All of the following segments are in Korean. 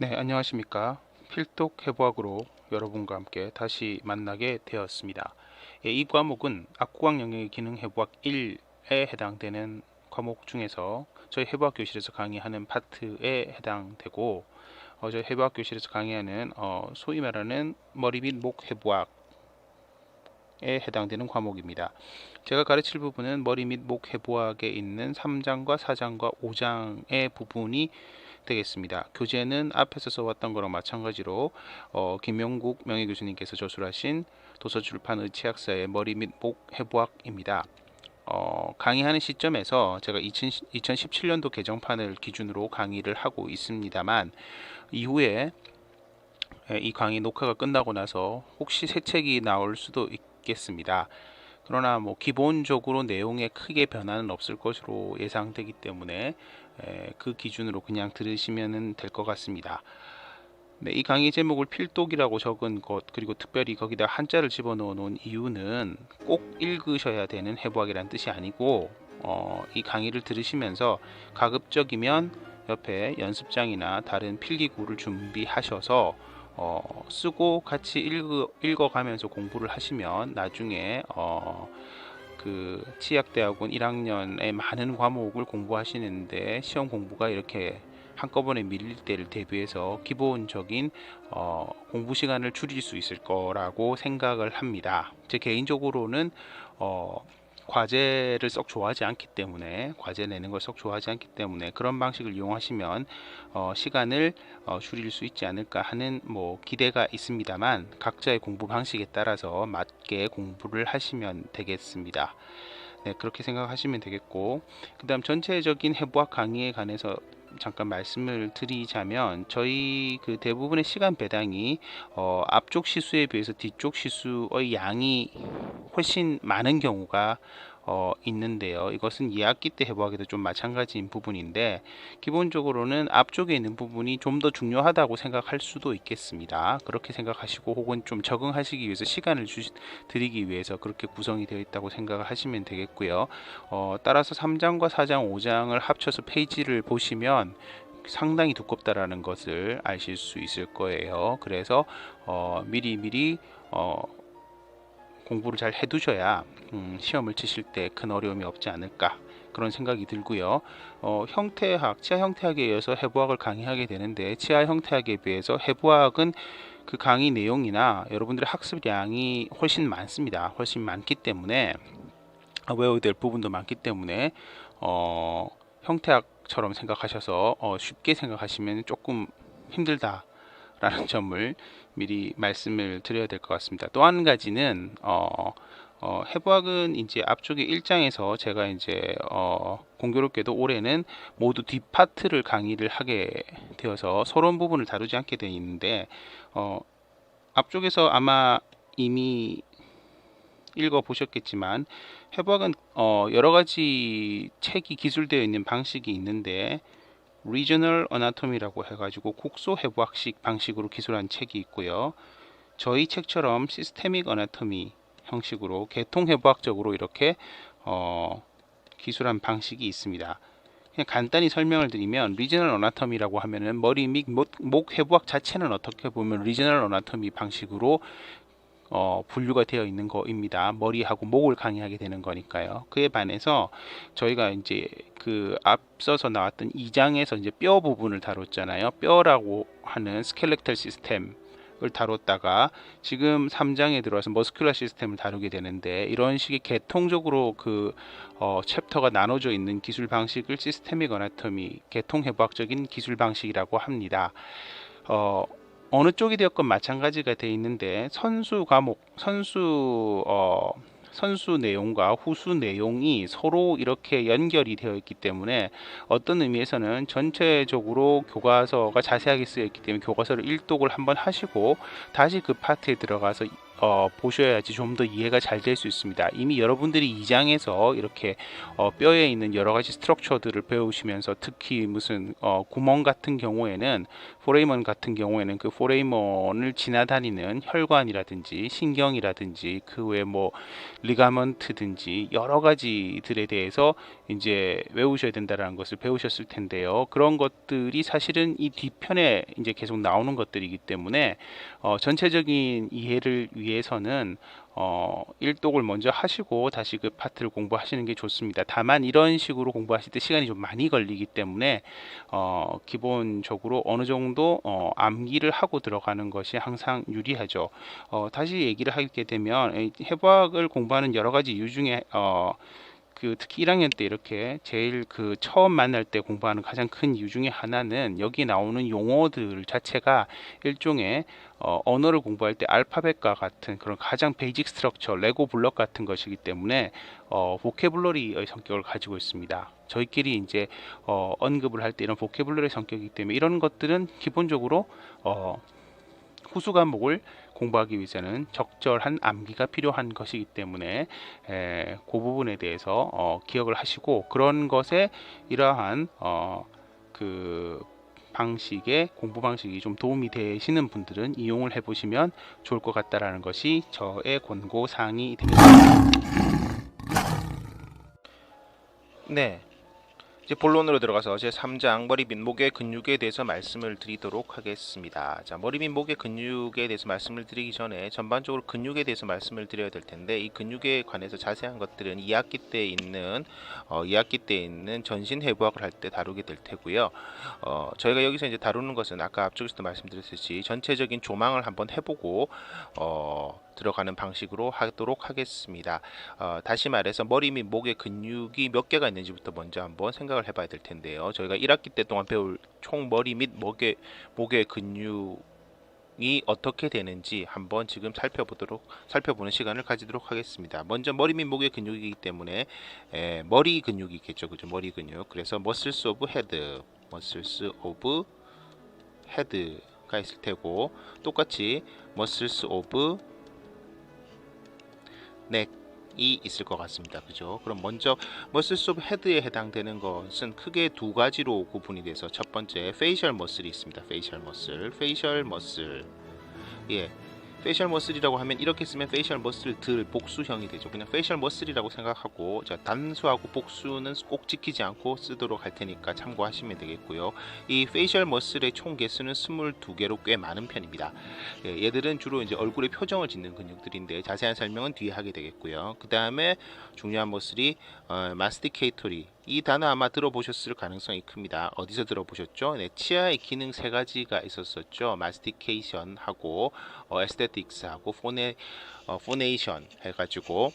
네, 안녕하십니까. 필독 해부학으로 여러분과 함께 다시 만나게 되었습니다. 이 과목은 앞구강 영역의 기능 해부학 1에 해당되는 과목 중에서 저희 해부학 교실에서 강의하는 파트에 해당되고, 저희 해부학 교실에서 강의하는 소위 말하는 머리 및 목 해부학에 해당되는 과목입니다. 제가 가르칠 부분은 머리 및 목 해부학에 있는 3장과 4장과 5장의 부분이 되겠습니다. 교재는 앞에서 써왔던 거랑 마찬가지로 김명국 명예교수님께서 저술하신 도서출판 의치학사의 머리 및 목 해부학입니다. 강의하는 시점에서 제가 2017년도 개정판을 기준으로 강의를 하고 있습니다만, 이후에 이 강의 녹화가 끝나고 나서 혹시 새 책이 나올 수도 있겠습니다. 그러나 기본적으로 내용에 크게 변화는 없을 것으로 예상되기 때문에 그 기준으로 그냥 들으시면 될 것 같습니다. 네, 이 강의 제목을 필독이라고 적은 것, 그리고 특별히 거기다 한자를 집어넣어 놓은 이유는 꼭 읽으셔야 되는 해부학이라는 뜻이 아니고, 이 강의를 들으시면서 가급적이면 옆에 연습장이나 다른 필기구를 준비하셔서 쓰고 같이 읽어가면서 공부를 하시면 나중에 그 치약대학원 1학년의 많은 과목을 공부하시는데 시험 공부가 이렇게 한꺼번에 밀릴 때를 대비해서 기본적인 공부 시간을 줄일 수 있을 거라고 생각을 합니다. 제 개인적으로는 과제를 썩 좋아하지 않기 때문에, 과제 내는 걸 썩 좋아하지 않기 때문에 그런 방식을 이용하시면 시간을 줄일 수 있지 않을까 하는 기대가 있습니다만, 각자의 공부 방식에 따라서 맞게 공부를 하시면 되겠습니다. 네, 그렇게 생각하시면 되겠고, 그 다음 전체적인 해부학 강의에 관해서 잠깐 말씀을 드리자면, 저희 그 대부분의 시간 배당이 앞쪽 시수에 비해서 뒤쪽 시수의 양이 훨씬 많은 경우가 있는데요. 이것은 2학기 때 해부학에도 좀 마찬가지인 부분인데, 기본적으로는 앞쪽에 있는 부분이 좀 더 중요하다고 생각할 수도 있겠습니다. 그렇게 생각하시고, 혹은 좀 적응하시기 위해서 시간을 드리기 위해서 그렇게 구성이 되어 있다고 생각을 하시면 되겠고요. 따라서 3장과 4장, 5장을 합쳐서 페이지를 보시면 상당히 두껍다라는 것을 아실 수 있을 거예요. 그래서 미리 공부를 잘 해두셔야 시험을 치실 때 큰 어려움이 없지 않을까, 그런 생각이 들고요. 형태학, 치아 형태학에 의해서 해부학을 강의하게 되는데, 치아 형태학에 비해서 해부학은 그 강의 내용이나 여러분들의 학습량이 훨씬 많습니다. 훨씬 많기 때문에, 외워야 될 부분도 많기 때문에 형태학처럼 생각하셔서 쉽게 생각하시면 조금 힘들다라는 점을 미리 말씀을 드려야 될 것 같습니다. 또 한 가지는 해부학은 이제 앞쪽에 1장에서 제가 이제 공교롭게도 올해는 모두 뒷파트를 강의를 하게 되어서 서론 부분을 다루지 않게 되어 있는데, 앞쪽에서 아마 이미 읽어 보셨겠지만, 해부학은 여러 가지 책이 기술되어 있는 방식이 있는데, 리저널 어나토미라고 해가지고 국소 해부학식 방식으로 기술한 책이 있고요. 저희 책처럼 시스테믹 어나토미 형식으로 계통 해부학적으로 이렇게 기술한 방식이 있습니다. 그냥 간단히 설명을 드리면, 리저널 어나토미라고 하면은 머리 및 목 해부학 자체는 어떻게 보면 리저널 어나토미 방식으로 분류가 되어 있는 거입니다. 머리하고 목을 강의하게 되는 거니까요. 그에 반해서 저희가 이제 그 앞서서 나왔던 2장에서 이제 뼈 부분을 다뤘잖아요. 뼈라고 하는 스켈레탈 시스템을 다뤘다가 지금 3장에 들어와서 머스큘러 시스템을 다루게 되는데, 이런 식의 계통적으로 그 챕터가 나눠져 있는 기술 방식을 시스테믹 어나토미, 계통 해부학적인 기술 방식이라고 합니다. 어느 쪽이 되었건 마찬가지가 되어 있는데, 선수 내용과 후수 내용이 서로 이렇게 연결이 되어 있기 때문에, 어떤 의미에서는 전체적으로 교과서가 자세하게 쓰여 있기 때문에 교과서를 일독을 한번 하시고 다시 그 파트에 들어가서 보셔야지 좀 더 이해가 잘 될 수 있습니다. 이미 여러분들이 2장에서 이렇게 뼈에 있는 여러 가지 스트럭처들을 배우시면서 특히 무슨 구멍 같은 경우에는 포레이먼 같은 경우에는 그 포레이먼을 지나다니는 혈관이라든지 신경이라든지 그 외에 뭐 리가먼트든지 여러 가지들에 대해서 이제 외우셔야 된다라는 것을 배우셨을 텐데요. 그런 것들이 사실은 이 뒤편에 이제 계속 나오는 것들이기 때문에 전체적인 이해를 위해서는 1독을 먼저 하시고 다시 그 파트를 공부하시는 게 좋습니다. 다만 이런 식으로 공부하실 때 시간이 좀 많이 걸리기 때문에 기본적으로 어느 정도 암기를 하고 들어가는 것이 항상 유리하죠. 다시 얘기를 하게 되면 해부학을 공부하는 여러 가지 이유 중에 그 특히 1학년 때 이렇게 제일 그 처음 만날 때 공부하는 가장 큰 이유 중에 하나는 여기 나오는 용어들 자체가 일종의 언어를 공부할 때 알파벳과 같은 그런 가장 베이직 스트럭처, 레고 블럭 같은 것이기 때문에 보케블러리의 성격을 가지고 있습니다. 저희끼리 이제 언급을 할 때 이런 보케블러리 성격이기 때문에 이런 것들은 기본적으로 후수 과목을 공부하기 위해서는 적절한 암기가 필요한 것이기 때문에 그 부분에 대해서 기억을 하시고 그런 것에 이러한 그 방식의 공부 방식이 좀 도움이 되시는 분들은 이용을 해보시면 좋을 것 같다라는 것이 저의 권고 사항이 되겠습니다. 네, 이제 본론으로 들어가서 제 3장 머리 및 목의 근육에 대해서 말씀을 드리도록 하겠습니다. 자, 머리 및 목의 근육에 대해서 말씀을 드리기 전에 전반적으로 근육에 대해서 말씀을 드려야 될 텐데 이 근육에 관해서 자세한 것들은 2학기 때 있는 전신 해부학을 할 때 다루게 될 테고요. 저희가 여기서 이제 다루는 것은 아까 앞쪽에서도 말씀드렸듯이 전체적인 조망을 한번 해보고 들어가는 방식으로 하도록 하겠습니다. 다시 말해서 머리 및 목의 근육이 몇 개가 있는지부터 먼저 한번 생각을 해봐야 될 텐데요. 저희가 1학기 때 동안 배울 총 머리 및 목의 근육이 어떻게 되는지 한번 지금 살펴보는 시간을 가지도록 하겠습니다. 먼저 머리 및 목의 근육이기 때문에 머리 근육이 있겠죠, 그죠? 머리 근육. 그래서 머슬스 오브 헤드가 있을 테고 똑같이 머슬스 오브 넥이 있을 것 같습니다. 그죠? 그럼 먼저 머슬스 오브 헤드에 해당되는 것은 크게 두 가지로 구분이 돼서 첫 번째 페이셜 머슬이 있습니다. 페이셜 머슬. 예. 페이셜 머슬이라고 하면 이렇게 쓰면 페이셜 머슬들 복수형이 되죠. 그냥 페이셜 머슬이라고 생각하고 자, 단수하고 복수는 꼭 지키지 않고 쓰도록 할 테니까 참고하시면 되겠고요. 이 페이셜 머슬의 총 개수는 22개로 꽤 많은 편입니다. 예, 얘들은 주로 이제 얼굴에 표정을 짓는 근육들인데 자세한 설명은 뒤에 하게 되겠고요. 그 다음에 중요한 머슬이 마스티케이토리. 이 단어 아마 들어보셨을 가능성이 큽니다. 어디서 들어보셨죠? 네, 치아의 기능 세 가지가 있었었죠. 마스티케이션하고 에스테틱스하고 포네이션 해가지고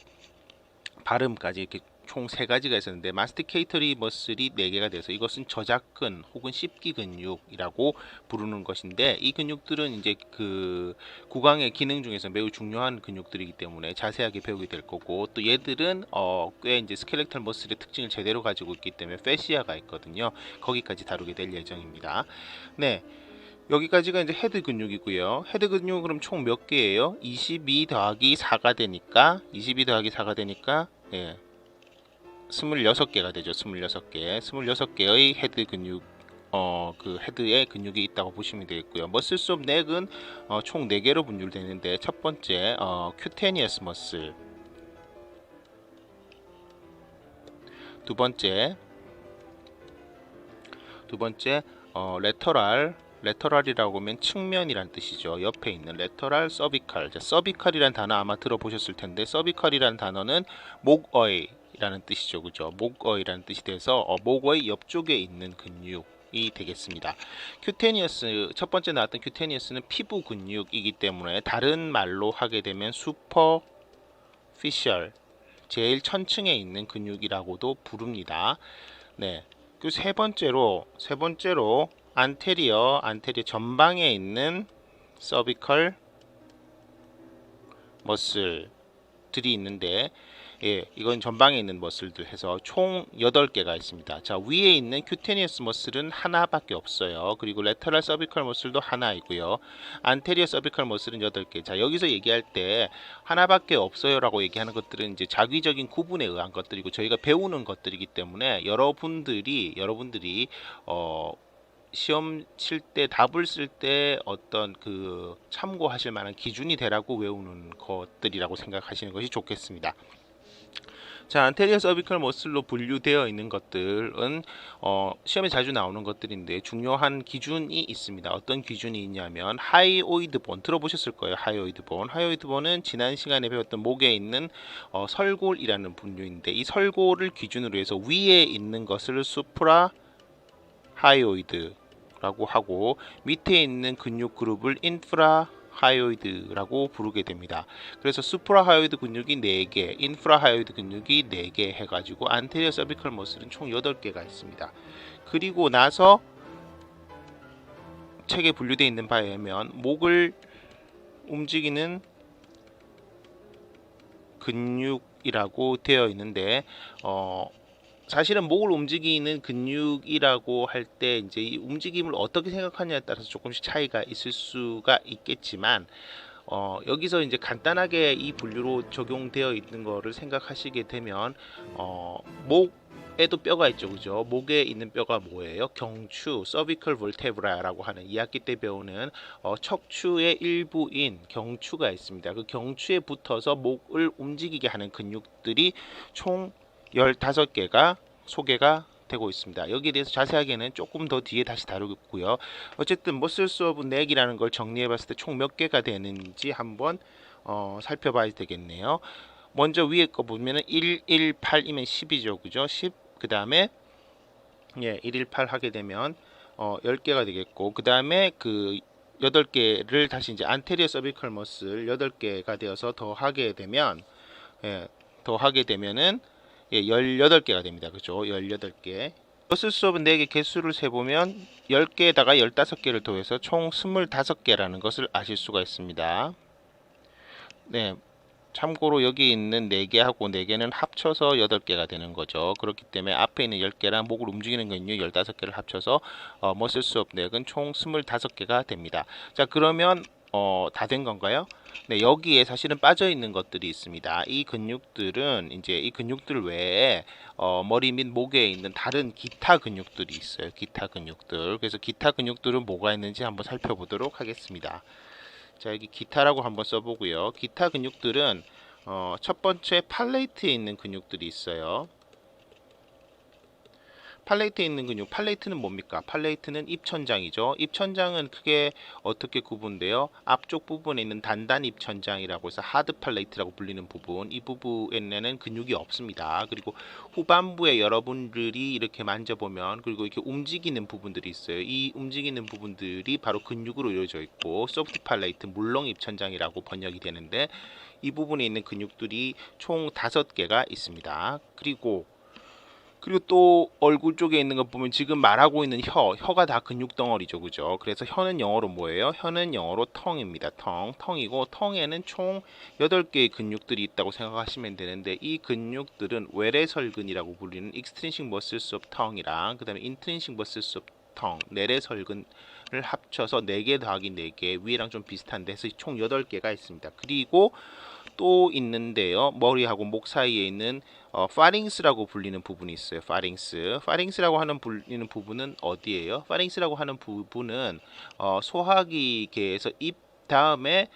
발음까지 이렇게 총 세 가지가 있었는데 마스티케이터리 머슬이 4개가 돼서 이것은 저작근 혹은 씹기 근육이라고 부르는 것인데 이 근육들은 이제 그 구강의 기능 중에서 매우 중요한 근육들이기 때문에 자세하게 배우게 될 거고 또 얘들은 꽤 이제 스켈레탈 머슬의 특징을 제대로 가지고 있기 때문에 페시아가 있거든요. 거기까지 다루게 될 예정입니다. 네. 여기까지가 이제 헤드 근육이고요. 헤드 근육 그럼 총 몇 개예요? 22 더하기 4가 되니까 예. 26개가 되죠. 26개. 26개의 헤드 근육 그 헤드에 근육이 있다고 보시면 되겠고요. 머슬스 오브 넥은 총 4개로 분류되는데 첫 번째 큐테니어스 머슬, 두 번째 레터럴이라고 하면 측면이란 뜻이죠. 옆에 있는 레터럴 서비컬. 서비컬이란 단어 아마 들어보셨을 텐데 서비컬이란 단어는 목어이라는 뜻이죠. 그죠? 목어이라는 뜻이 돼서 목의 옆쪽에 있는 근육이 되겠습니다. 큐테니어스, 첫 번째 나왔던 큐테니어스는 피부 근육이기 때문에 다른 말로 하게 되면 슈퍼피셜, 제일 천층에 있는 근육이라고도 부릅니다. 네. 그 세 번째로 안테리어 전방에 있는 서비컬 머슬, 머슬들이 있는데 예, 이건 전방에 있는 머슬들 해서 총 8개가 있습니다. 자, 위에 있는 큐테니어스 머슬은 하나밖에 없어요. 그리고 레터럴 서비컬 머슬도 하나이고요. 안테리어 서비컬 머슬은 8개. 자, 여기서 얘기할 때 하나밖에 없어요라고 얘기하는 것들은 이제 자기적인 구분에 의한 것들이고 저희가 배우는 것들이기 때문에 여러분들이 시험 칠 때 답을 쓸 때 어떤 그 참고하실 만한 기준이 되라고 외우는 것들이라고 생각하시는 것이 좋겠습니다. 자, 안테리어 서비컬 머슬로 분류되어 있는 것들은 시험에 자주 나오는 것들인데 중요한 기준이 있습니다. 어떤 기준이 있냐면 하이오이드 본 들어보셨을 거예요. 하이오이드 본. 하이오이드 본은 지난 시간에 배웠던 목에 있는 설골이라는 분류인데 이 설골을 기준으로 해서 위에 있는 것을 수프라 하이오이드라고 하고 밑에 있는 근육 그룹을 인프라 하이오이드라고 부르게 됩니다. 그래서 수프라 하이오이드 근육이 4개, 인프라 하이오이드 근육이 4개 해가지고 안테리어 서비컬 머슬은 총 8개가 있습니다. 그리고 나서 책에 분류되어 있는 바에 의하면 목을 움직이는 근육이라고 되어 있는데 사실은 목을 움직이는 근육이라고 할 때 이제 이 움직임을 어떻게 생각하냐에 따라서 조금씩 차이가 있을 수가 있겠지만 여기서 이제 간단하게 이 분류로 적용되어 있는 거를 생각하시게 되면 목에도 뼈가 있죠, 그죠? 목에 있는 뼈가 뭐예요? 경추, cervical vertebra라고 하는 2학기 때 배우는 척추의 일부인 경추가 있습니다. 그 경추에 붙어서 목을 움직이게 하는 근육들이 총 15개가 소개가 되고 있습니다. 여기에 대해서 자세하게는 조금 더 뒤에 다시 다루고요. 어쨌든 머슬스 오브 넥이라는 걸 정리해 봤을 때 총 몇 개가 되는지 한번 살펴봐야 되겠네요. 먼저 위에 거 보면은 118이면 10이죠. 그죠? 10. 그다음에 118 하게 되면 10개가 되겠고 그다음에 그 8개를 다시 이제 안테리어 서비컬 머슬 8개가 되어서 더하게 되면 더하게 되면은 18개가 됩니다. 그죠? 18개. 머슬 수업은 4개 개수를 세보면 10개에다가 15개를 더해서 총 25개라는 것을 아실 수가 있습니다. 네. 참고로 여기 있는 4개하고 4개는 합쳐서 8개가 되는 거죠. 그렇기 때문에 앞에 있는 10개랑 목을 움직이는 근육 15개를 합쳐서 머슬 수업 넥은 총 25개가 됩니다. 자, 그러면 다 된 건가요? 네, 여기에 사실은 빠져 있는 것들이 있습니다. 이 근육들은 이제 이 근육들 외에 머리 및 목에 있는 다른 기타 근육들이 있어요. 기타 근육들. 그래서 기타 근육들은 뭐가 있는지 한번 살펴보도록 하겠습니다. 자, 여기 기타라고 한번 써보고요. 기타 근육들은 첫 번째 팔레이트에 있는 근육들이 있어요. 팔레이트에 있는 근육, 팔레이트는 뭡니까? 팔레이트는 입천장이죠. 입천장은 크게 어떻게 구분돼요? 앞쪽 부분에 있는 단단 입천장이라고 해서 하드 팔레이트라고 불리는 부분, 이 부분에는 근육이 없습니다. 그리고 후반부에 여러분들이 이렇게 만져보면 그리고 이렇게 움직이는 부분들이 있어요. 이 움직이는 부분들이 바로 근육으로 이루어져 있고 소프트 팔레이트, 물렁 입천장이라고 번역이 되는데 이 부분에 있는 근육들이 총 5개가 있습니다. 그리고 또 얼굴 쪽에 있는 거 보면 지금 말하고 있는 혀가 다 근육 덩어리죠, 그죠? 그래서 혀는 영어로 뭐예요? 혀는 영어로 tongue입니다. tongue이고 tongue에는 총 8개의 근육들이 있다고 생각하시면 되는데 이 근육들은 외래설근이라고 불리는 extrinsic muscles of tongue이랑 그다음에 intrinsic muscles of tongue, 내래설근을 합쳐서 4개 더하기 4개 위에랑 좀 비슷한데 해서 총 8개가 있습니다. 그리고 또 있는데요. 머리하고 목 사이에 있는 파링스라고 불리는 부분이 있어요. 파링스라고 하는 불리는 부분은 어디예요? 파링스라고 하는 부분은 소화기계에서 입 다음에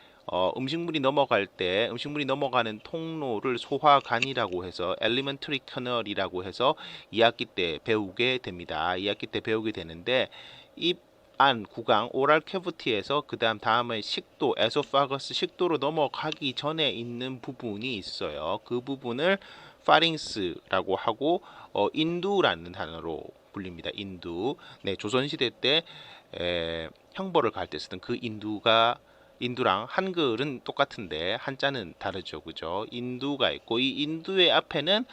음식물이 넘어갈 때 음식물이 넘어가는 통로를 소화관이라고 해서 엘리먼터리 터널이라고 해서 2학기 때 배우게 됩니다. 2학기 때 배우게 되는데 입 안 구강 오랄 캐비티에서 다음에 식도 에소파거스 식도로 넘어가기 전에 있는 부분이 있어요. 그 부분을 파링스라고 하고 인두라는 단어로 불립니다. 인두. 네, 조선시대 때 형벌을 가할 때 쓰던 그 인두랑 한글은 똑같은데 한자는 다르죠, 그죠? 인두가 있고 이 인두의 앞에는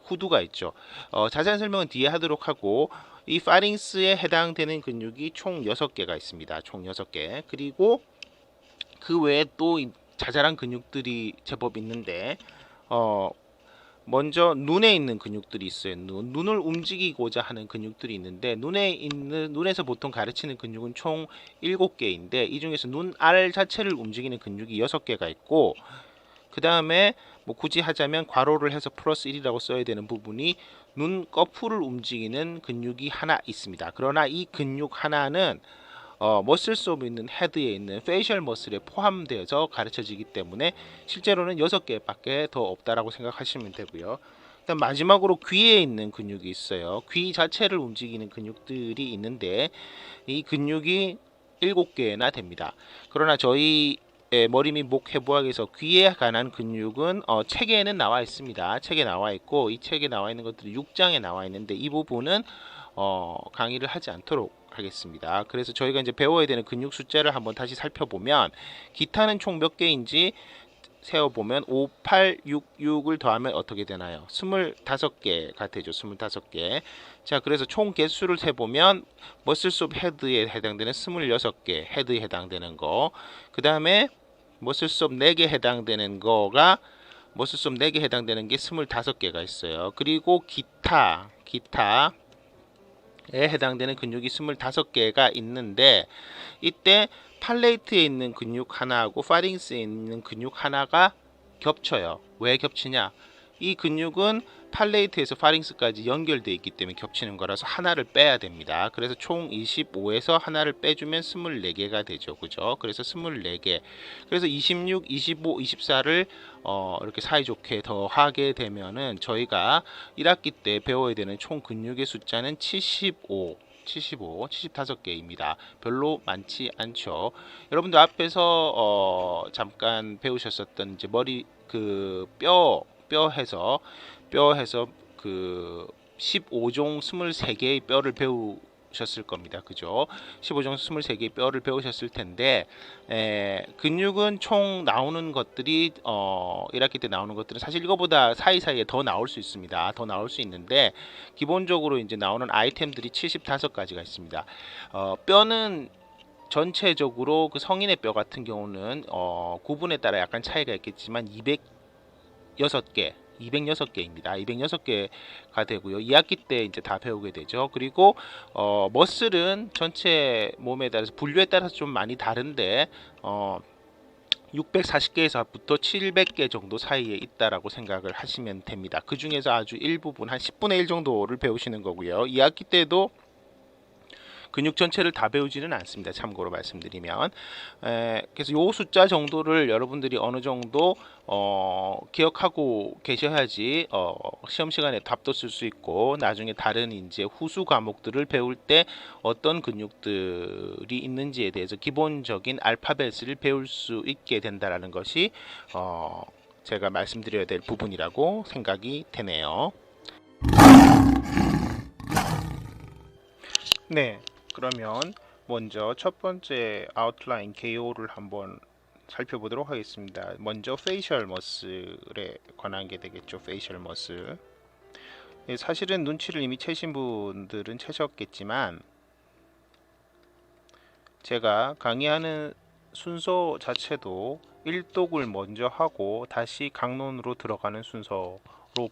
후두가 있죠. 자세한 설명은 뒤에 하도록 하고 이 파링스에 해당되는 근육이 총 6개가 있습니다. 총 6개. 그리고 그 외에 또 자잘한 근육들이 제법 있는데 먼저 눈에 있는 근육들이 있어요. 눈을 움직이고자 하는 근육들이 있는데 눈에서 보통 가르치는 근육은 총 7개인데 이 중에서 눈알 자체를 움직이는 근육이 6개가 있고 그 다음에 뭐 굳이 하자면 괄호를 해서 플러스 1이라고 써야 되는 부분이 눈 거풀을 움직이는 근육이 하나 있습니다. 그러나 이 근육 하나는 머슬 속에 있는 헤드에 있는 페이셜 머슬에 포함되어서 가르쳐지기 때문에 실제로는 6개밖에 더 없다라고 생각하시면 되고요. 일단 마지막으로 귀에 있는 근육이 있어요. 귀 자체를 움직이는 근육들이 있는데 이 근육이 7개나 됩니다. 그러나 저희 머리 및 목 해부학에서 귀에 관한 근육은 책에는 나와 있습니다. 책에 나와 있고 이 책에 나와 있는 것들이 6장에 나와 있는데 이 부분은 강의를 하지 않도록 하겠습니다. 그래서 저희가 이제 배워야 되는 근육 숫자를 한번 다시 살펴보면 기타는 총 몇 개인지 세어보면 5, 8, 6, 6을 더하면 어떻게 되나요? 25개가 되죠. 25개. 자, 그래서 총 개수를 세보면 머슬스 오브 헤드에 해당되는 26개, 헤드에 해당되는 거. 그 다음에 머슬스 오브 4개 해당되는 거가 머슬스 오브 4개 해당되는 게 25개가 있어요. 그리고 기타에 해당되는 근육이 25개가 있는데 이때 팔레이트에 있는 근육 하나하고 파링스에 있는 근육 하나가 겹쳐요. 왜 겹치냐? 이 근육은 팔레이트에서 파링스까지 연결되어 있기 때문에 겹치는 거라서 하나를 빼야 됩니다. 그래서 총 25에서 하나를 빼주면 24개가 되죠. 그죠? 그래서 24개. 그래서 26, 25, 24를 이렇게 사이좋게 더하게 되면은 저희가 1학기 때 배워야 되는 총 근육의 숫자는 75개입니다. 별로 많지 않죠. 여러분들 앞에서 잠깐 배우셨었던 이제 머리 그 뼈해서 그 15종 23개의 뼈를 배우셨을 겁니다. 그죠? 15종 23개의 뼈를 배우셨을 텐데 근육은 총 나오는 것들이 1학기 때 나오는 것들은 사실 이거보다 사이사이에 더 나올 수 있습니다. 더 나올 수 있는데 기본적으로 이제 나오는 아이템들이 75가지가 있습니다. 뼈는 전체적으로 그 성인의 뼈 같은 경우는 구분에 따라 약간 차이가 있겠지만 206개 206개입니다. 206개가 되고요. 2학기 때 이제 다 배우게 되죠. 그리고 머슬은 전체 몸에 따라서 분류에 따라서 좀 많이 다른데 640개에서부터 700개 정도 사이에 있다라고 생각을 하시면 됩니다. 그 중에서 아주 일부분 한 10분의 1 정도를 배우시는 거고요. 2학기 때도 근육 전체를 다 배우지는 않습니다. 참고로 말씀드리면 그래서 요 숫자 정도를 여러분들이 어느 정도 기억하고 계셔야지 시험 시간에 답도 쓸 수 있고 나중에 다른 이제 후수 과목들을 배울 때 어떤 근육들이 있는지에 대해서 기본적인 알파벳을 배울 수 있게 된다라는 것이 제가 말씀드려야 될 부분이라고 생각이 되네요. 네. 그러면 먼저 첫 번째 아웃라인 개요를 한번 살펴보도록 하겠습니다. 먼저 페이셜 머슬에 관한 게 되겠죠. 페이셜 머슬. 사실은 눈치를 이미 채신 분들은 채셨겠지만 제가 강의하는 순서 자체도 일독을 먼저 하고 다시 강론으로 들어가는 순서로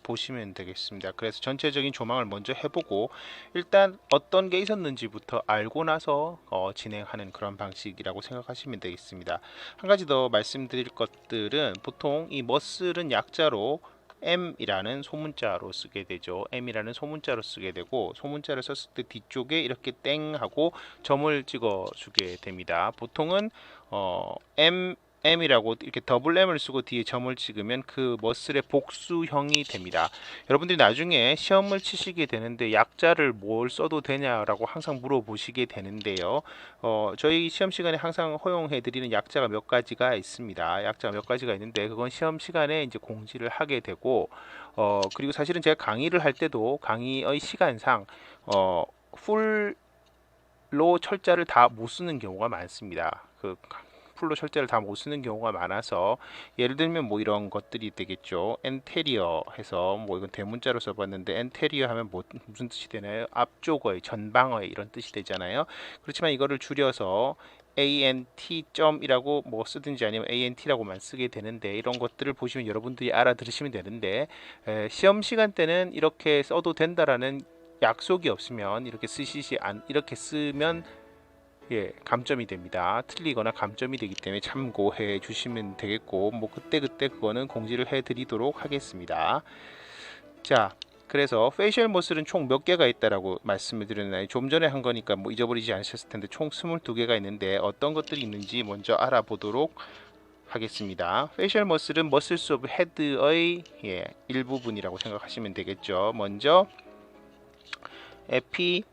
보시면 되겠습니다. 그래서 전체적인 조망을 먼저 해보고 일단 어떤 게 있었는지부터 알고 나서 진행하는 그런 방식이라고 생각하시면 되겠습니다. 한 가지 더 말씀드릴 것들은 보통 이 머슬은 약자로 M이라는 소문자로 쓰게 되죠. M이라는 소문자로 쓰게 되고 소문자를 썼을 때 뒤쪽에 이렇게 땡 하고 점을 찍어 주게 됩니다. 보통은 M이라고 이렇게 더블 M을 쓰고 뒤에 점을 찍으면 그 머슬의 복수형이 됩니다. 여러분들이 나중에 시험을 치시게 되는데 약자를 뭘 써도 되냐라고 항상 물어보시게 되는데요. 저희 시험 시간에 항상 허용해 드리는 약자가 몇 가지가 있습니다. 약자가 몇 가지가 있는데 그건 시험 시간에 이제 공지를 하게 되고 그리고 사실은 제가 강의를 할 때도 강의의 시간상 풀로 철자를 다 못 쓰는 경우가 많습니다. 풀로 철자를 다 못 쓰는 경우가 많아서 예를 들면 뭐 이런 것들이 되겠죠. 엔테리어 해서 뭐 이건 대문자로 써봤는데 엔테리어 하면 무슨 뜻이 되나요? 앞쪽의 전방의 이런 뜻이 되잖아요. 그렇지만 이거를 줄여서 ANT.이라고 뭐 쓰든지 아니면 ANT라고만 쓰게 되는데, 이런 것들을 보시면 여러분들이 알아들으시면 되는데, 시험 시간 때는 이렇게 써도 된다라는 약속이 없으면 이렇게 쓰면 감점이 됩니다. 틀리거나 감점이 되기 때문에 참고해 주시면 되겠고, 뭐 그때 그거는 공지를 해 드리도록 하겠습니다. 자, 그래서 페이셜 머슬은 총 몇 개가 있다라고 말씀을 드렸나요? 좀 전에 한 거니까 뭐 잊어버리지 않으셨을 텐데, 총 22개가 있는데 어떤 것들이 있는지 먼저 알아보도록 하겠습니다. 페이셜 머슬은 머슬스 오브 헤드의 일부분이라고 생각하시면 되겠죠. 먼저 에피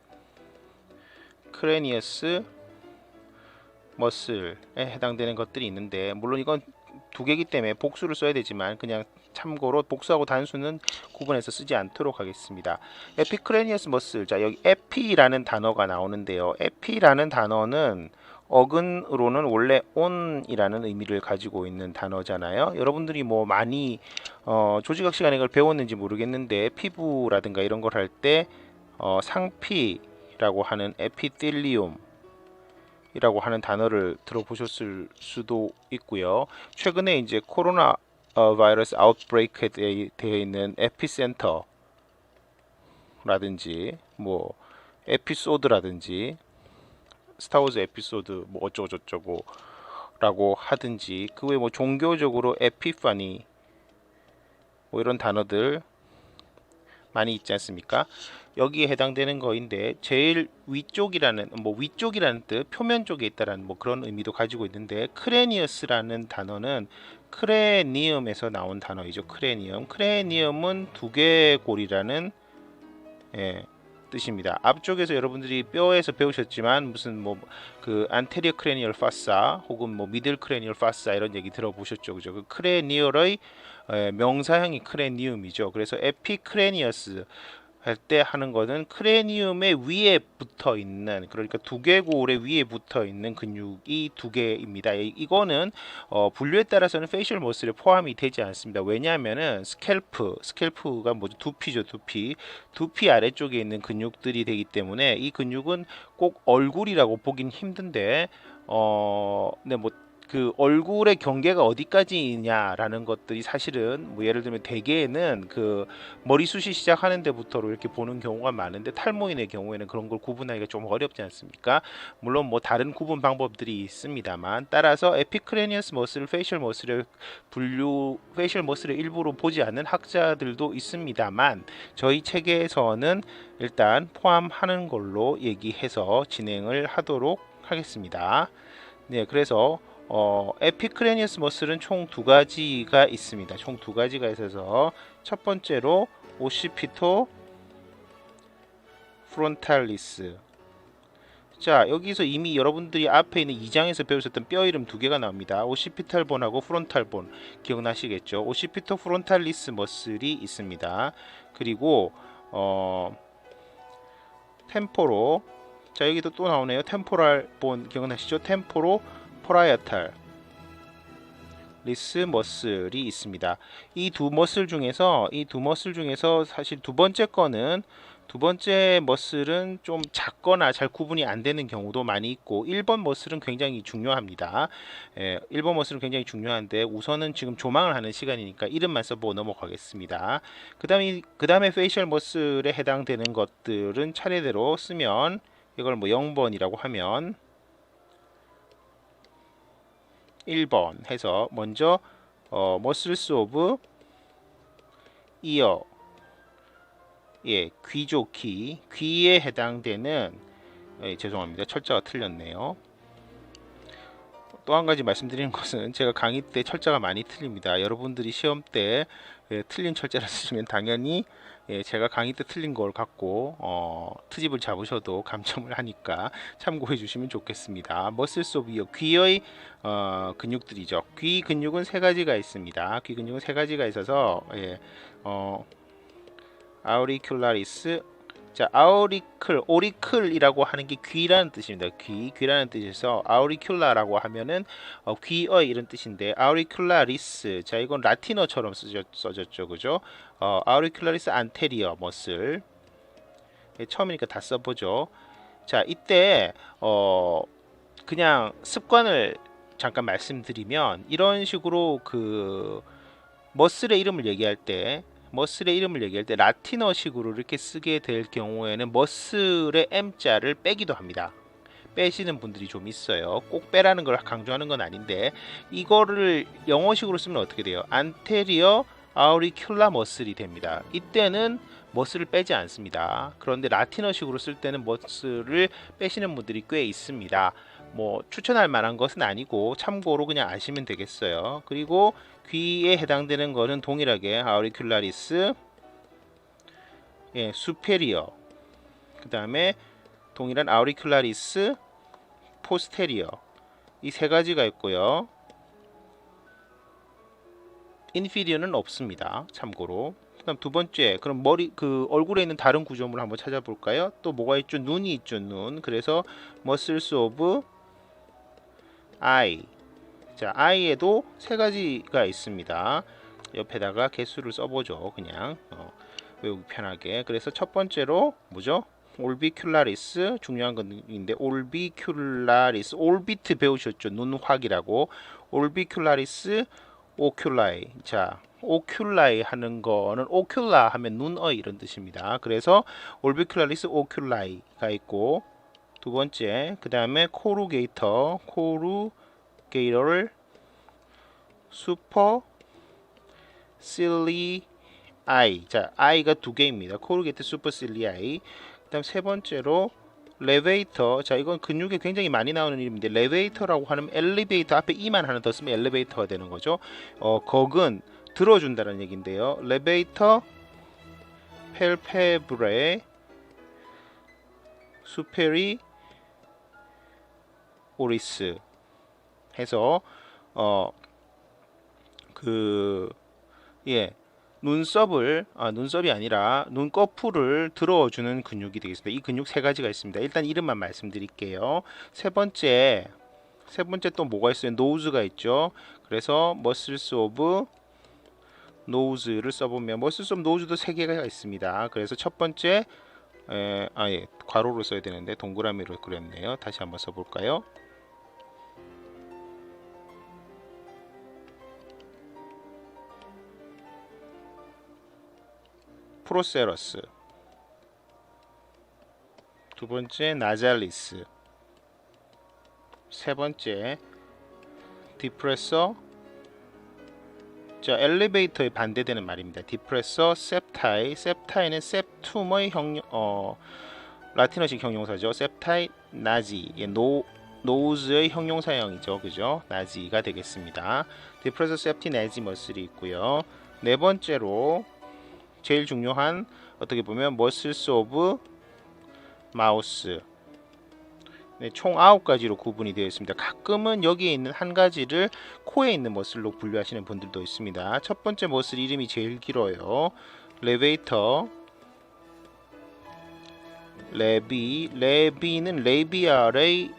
크레니어스 머슬에 해당되는 것들이 있는데, 물론 이건 두 개이기 때문에 복수를 써야 되지만 그냥 참고로 복수하고 단수는 구분해서 쓰지 않도록 하겠습니다. 에피크레니어스 머슬, 자 여기 에피라는 단어가 나오는데요. 에피라는 단어는 어근으로는 원래 on이라는 의미를 가지고 있는 단어잖아요. 여러분들이 뭐 많이 조직학 시간에 이걸 배웠는지 모르겠는데, 피부라든가 이런 걸 할 때 상피라고 하는 에피텔리움 이라고 하는 단어를 들어보셨을 수도 있고요. 최근에 이제 코로나 바이러스 아웃브레이크에 되어 있는 에피센터라든지 뭐 에피소드라든지 스타워즈 에피소드 뭐 어쩌고저쩌고 라고 하든지, 그 외에 뭐 종교적으로 에피파니 뭐 이런 단어들 많이 있지 않습니까? 여기에 해당되는 거인데, 제일 위쪽이라는 뜻, 표면 쪽에 있다라는 뭐 그런 의미도 가지고 있는데, 크레니어스라는 단어는 크레니움에서 나온 단어이죠. 크레니움은 두개골이라는 뜻입니다. 앞쪽에서 여러분들이 뼈에서 배우셨지만 무슨 뭐 그 안테리어 크레니얼 파사 혹은 뭐 미들 크레니얼 파사 이런 얘기 들어보셨죠, 그죠? 그 크레니얼의 명사형이 크레니움이죠. 그래서 에피크레니어스 할 때 하는 거는 크레니움의 위에 붙어 있는, 그러니까 두개골의 위에 붙어 있는 근육이 두 개입니다. 이거는 분류에 따라서는 페이셜 머슬에 포함이 되지 않습니다. 왜냐하면은 스캘프가 뭐죠? 두피죠, 두피 아래쪽에 있는 근육들이 되기 때문에 이 근육은 꼭 얼굴이라고 보긴 힘든데, 네, 뭐 그 얼굴의 경계가 어디까지냐라는 것들이 사실은 뭐 예를 들면 대개는 그 머리숱이 시작하는 데부터로 이렇게 보는 경우가 많은데, 탈모인의 경우에는 그런 걸 구분하기가 좀 어렵지 않습니까? 물론 뭐 다른 구분 방법들이 있습니다만, 따라서 에피크레니어스 머슬, 페이셜 머슬의 일부로 보지 않는 학자들도 있습니다만, 저희 체계에서는 일단 포함하는 걸로 얘기해서 진행을 하도록 하겠습니다. 네, 그래서 에피크레니어스 머슬은 총 두 가지가 있습니다. 총 두 가지가 있어서, 첫 번째로 오시피토 프론탈리스. 자, 여기서 이미 여러분들이 앞에 있는 2장에서 배우셨던 뼈 이름 두 개가 나옵니다. 오시피탈본하고 프론탈본 기억나시겠죠? 오시피토 프론탈리스 머슬이 있습니다. 그리고 템포로, 자 여기도 또 나오네요. 템포랄 본 기억나시죠? 템포로 포라이탈 리스 머슬이 있습니다. 이 두 머슬 중에서 사실 두 번째 머슬은 좀 작거나 잘 구분이 안 되는 경우도 많이 있고, 1번 머슬은 굉장히 중요합니다. 1번 머슬은 굉장히 중요한데, 우선은 지금 조망을 하는 시간이니까 이름만 써보고 넘어가겠습니다. 그 다음에 페이셜 머슬에 해당되는 것들은 차례대로 쓰면, 이걸 뭐 0번이라고 하면 1번 해서, 먼저 머슬스 오브 이어, 귀에 해당되는, 죄송합니다. 철자가 틀렸네요. 또 한 가지 말씀드리는 것은, 제가 강의 때 철자가 많이 틀립니다. 여러분들이 시험 때 틀린 철자를 쓰시면 당연히 제가 강의 때 틀린 걸 갖고 트집을 잡으셔도 감점을 하니까 참고해 주시면 좋겠습니다. 머슬스 오브 이어, 귀의 근육들이죠. 귀 근육은 세 가지가 있습니다. 귀 근육은 세 가지가 있어서 아우리큘라리스, 자 오리클이라고 하는 게 귀라는 뜻입니다. 귀라는 뜻에서 아우리큘라라고 하면은 귀의 이런 뜻인데, 아우리큘라리스, 자 이건 라틴어처럼 써졌죠, 그죠? 아우리큘라리스 안테리어 머슬, 처음이니까 다 써보죠. 자 이때 그냥 습관을 잠깐 말씀드리면 이런 식으로 머슬의 이름을 얘기할 때 라틴어식으로 이렇게 쓰게 될 경우에는 머슬의 M자를 빼기도 합니다. 빼시는 분들이 좀 있어요. 꼭 빼라는 걸 강조하는 건 아닌데 이거를 영어식으로 쓰면 어떻게 돼요? anterior auricular muscle이 됩니다. 이때는 머슬을 빼지 않습니다. 그런데 라틴어식으로 쓸 때는 머슬을 빼시는 분들이 꽤 있습니다. 뭐 추천할 만한 것은 아니고 참고로 그냥 아시면 되겠어요. 그리고 귀에 해당되는 거는 동일하게 auricularis, superior, 그 다음에 동일한 auricularis posterior, 이 세 가지가 있고요. inferior는 없습니다. 참고로. 그다음 두 번째, 그럼 얼굴에 있는 다른 구조물을 한번 찾아볼까요? 또 뭐가 있죠? 눈이 있죠, 눈. 그래서 muscles of eye. 자, eye에도 세 가지가 있습니다. 옆에다가 개수를 써보죠. 그냥 외우기 편하게. 그래서 첫 번째로 뭐죠? 오르비큘라리스, 중요한 건인데 오르비큘라리스, 올비트 배우셨죠? 눈확이라고. 오르비큘라리스 오큘라이. 자, 오큘라이 하는 거는 오큘라 하면 눈의 이런 뜻입니다. 그래서 올비큘라리스 오큘라이가 있고, 두 번째, 그 다음에 코루게이터를 슈퍼 실리 아이. 자, 아이가 두 개입니다. 코루게이터 슈퍼 실리 아이. 그다음 세 번째로 레베이터. 자, 이건 근육에 굉장히 많이 나오는 이름인데 레베이터라고 하면 엘리베이터 앞에 이만 하나 더 쓰면 엘리베이터가 되는 거죠. 거근 들어준다는 얘기인데요. 레베이터 펠페브레 수페리 오리스 해서 눈썹이 아니라 눈꺼풀을 들어주는 근육이 되겠습니다. 이 근육 세 가지가 있습니다. 일단 이름만 말씀드릴게요. 세 번째 또 뭐가 있어요? 노즈가 있죠. 그래서 muscles of nose를 써보면 muscles of nose도 세 개가 있습니다. 그래서 첫 번째 괄호로 써야 되는데 동그라미로 그렸네요. 다시 한번 써볼까요? 프로세러스, 두 번째 나잘리스, 세 번째 디프레서. 자, 엘리베이터에 반대되는 말입니다. 디프레서 셉타이. 셉타이는 셉툼의 라틴어식 형용사죠. 셉타이 나지. 노우즈의 형용사형이죠. 그죠? 나지가 되겠습니다. 디프레서 셉티 나지 머슬이 있고요. 네 번째로 제일 중요한 어떻게 보면 머슬스 오브 마우스. 네, 총 9가지로 구분이 되어 있습니다. 가끔은 여기에 있는 한 가지를 코에 있는 머슬로 분류하시는 분들도 있습니다. 첫 번째 머슬 이름이 제일 길어요. 레베이터. 레비는 레비아를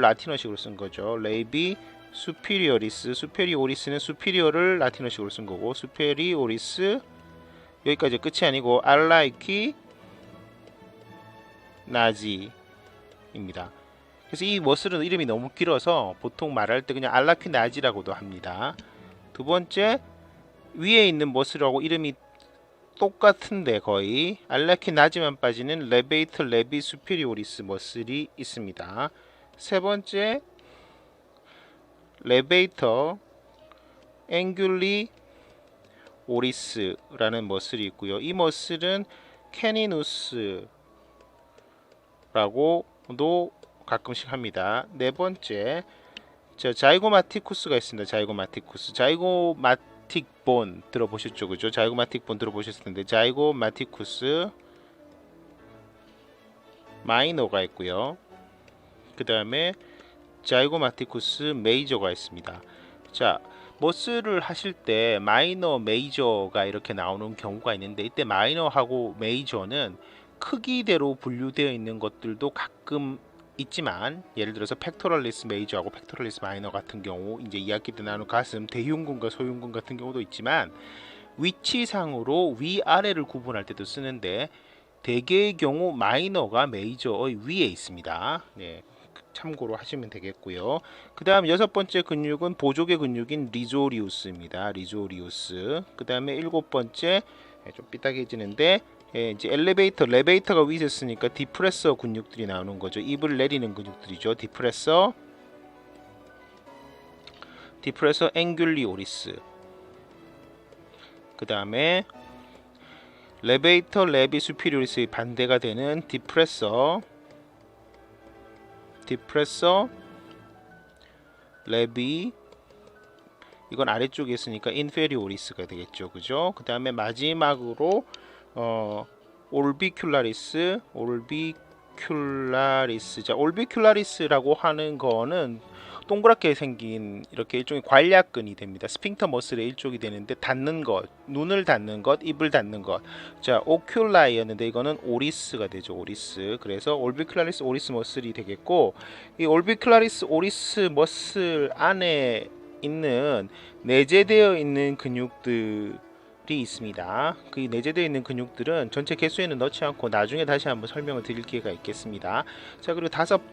라틴어식으로 쓴 거죠. 레비 수피리오리스. 수페리오리스는 수피리오를 라틴어식으로 쓴 거고, 수페리오리스 여기까지 끝이 아니고 알라이키 나지입니다. 그래서 이 머슬은 이름이 너무 길어서 보통 말할 때 그냥 알라키 나지라고도 합니다. 두 번째, 위에 있는 머슬하고 이름이 똑같은데 거의 알라키 나지만 빠지는 레베이터 레비 수피리오리스 머슬이 있습니다. 세 번째, 레베이터 앵귤리 오리스라는 머슬이 있고요. 이 머슬은 캐니누스라고도 가끔씩 합니다. 네 번째, 자이고마티쿠스가 있습니다. 자이고마틱 본 들어보셨죠? 그죠? 자이고마틱 본 들어보셨을 텐데 자이고마티쿠스 마이너가 있고요. 그 다음에 자이고마티쿠스 메이저가 있습니다. 자, 머슬을 하실 때 마이너, 메이저가 이렇게 나오는 경우가 있는데, 이때 마이너하고 메이저는 크기대로 분류되어 있는 것들도 가끔 있지만, 예를 들어서 팩토럴리스 메이저하고 팩토럴리스 마이너 같은 경우, 이제 2학기 때 나눈 가슴, 대흉근과 소흉근 같은 경우도 있지만, 위치상으로 위아래를 구분할 때도 쓰는데, 대개의 경우 마이너가 메이저의 위에 있습니다. 네. 참고로 하시면 되겠고요. 그 다음 여섯 번째 근육은 보조개 근육인 리조리우스입니다. 리조리우스. 그 다음에 일곱 번째 좀 삐딱해지는데 이제 레베이터가 위에 있으니까 디프레서 근육들이 나오는 거죠. 입을 내리는 근육들이죠. 디프레서 앵귤리오리스. 그 다음에 레베이터 레비 수피리오리스의 반대가 되는 디프레서 레비, 이건 아래쪽에 있으니까 인페리오리스가 되겠죠. 그죠? 그 다음에 마지막으로 올비큘라리스. 자, 올비큘라리스라고 하는 거는 동그랗게 생긴 이렇게 일종의 관략근이 됩니다. 스핑터 머슬의 일종이 되는데 닫는 것, 눈을 닫는 것, 입을 닫는 것. 자, 오큘라이였는데 이거는 오리스가 되죠. 오리스. 그래서 올비큘라리스 오리스 머슬이 되겠고, 이 올비큘라리스 오리스 머슬 안에 있는 내재되어 있는 근육들이 있습니다. 그 내재되어 있는 근육들은 전체 개수에는 넣지 않고 나중에 다시 한번 설명을 드릴 기회가 있겠습니다. 자, 그리고 다섯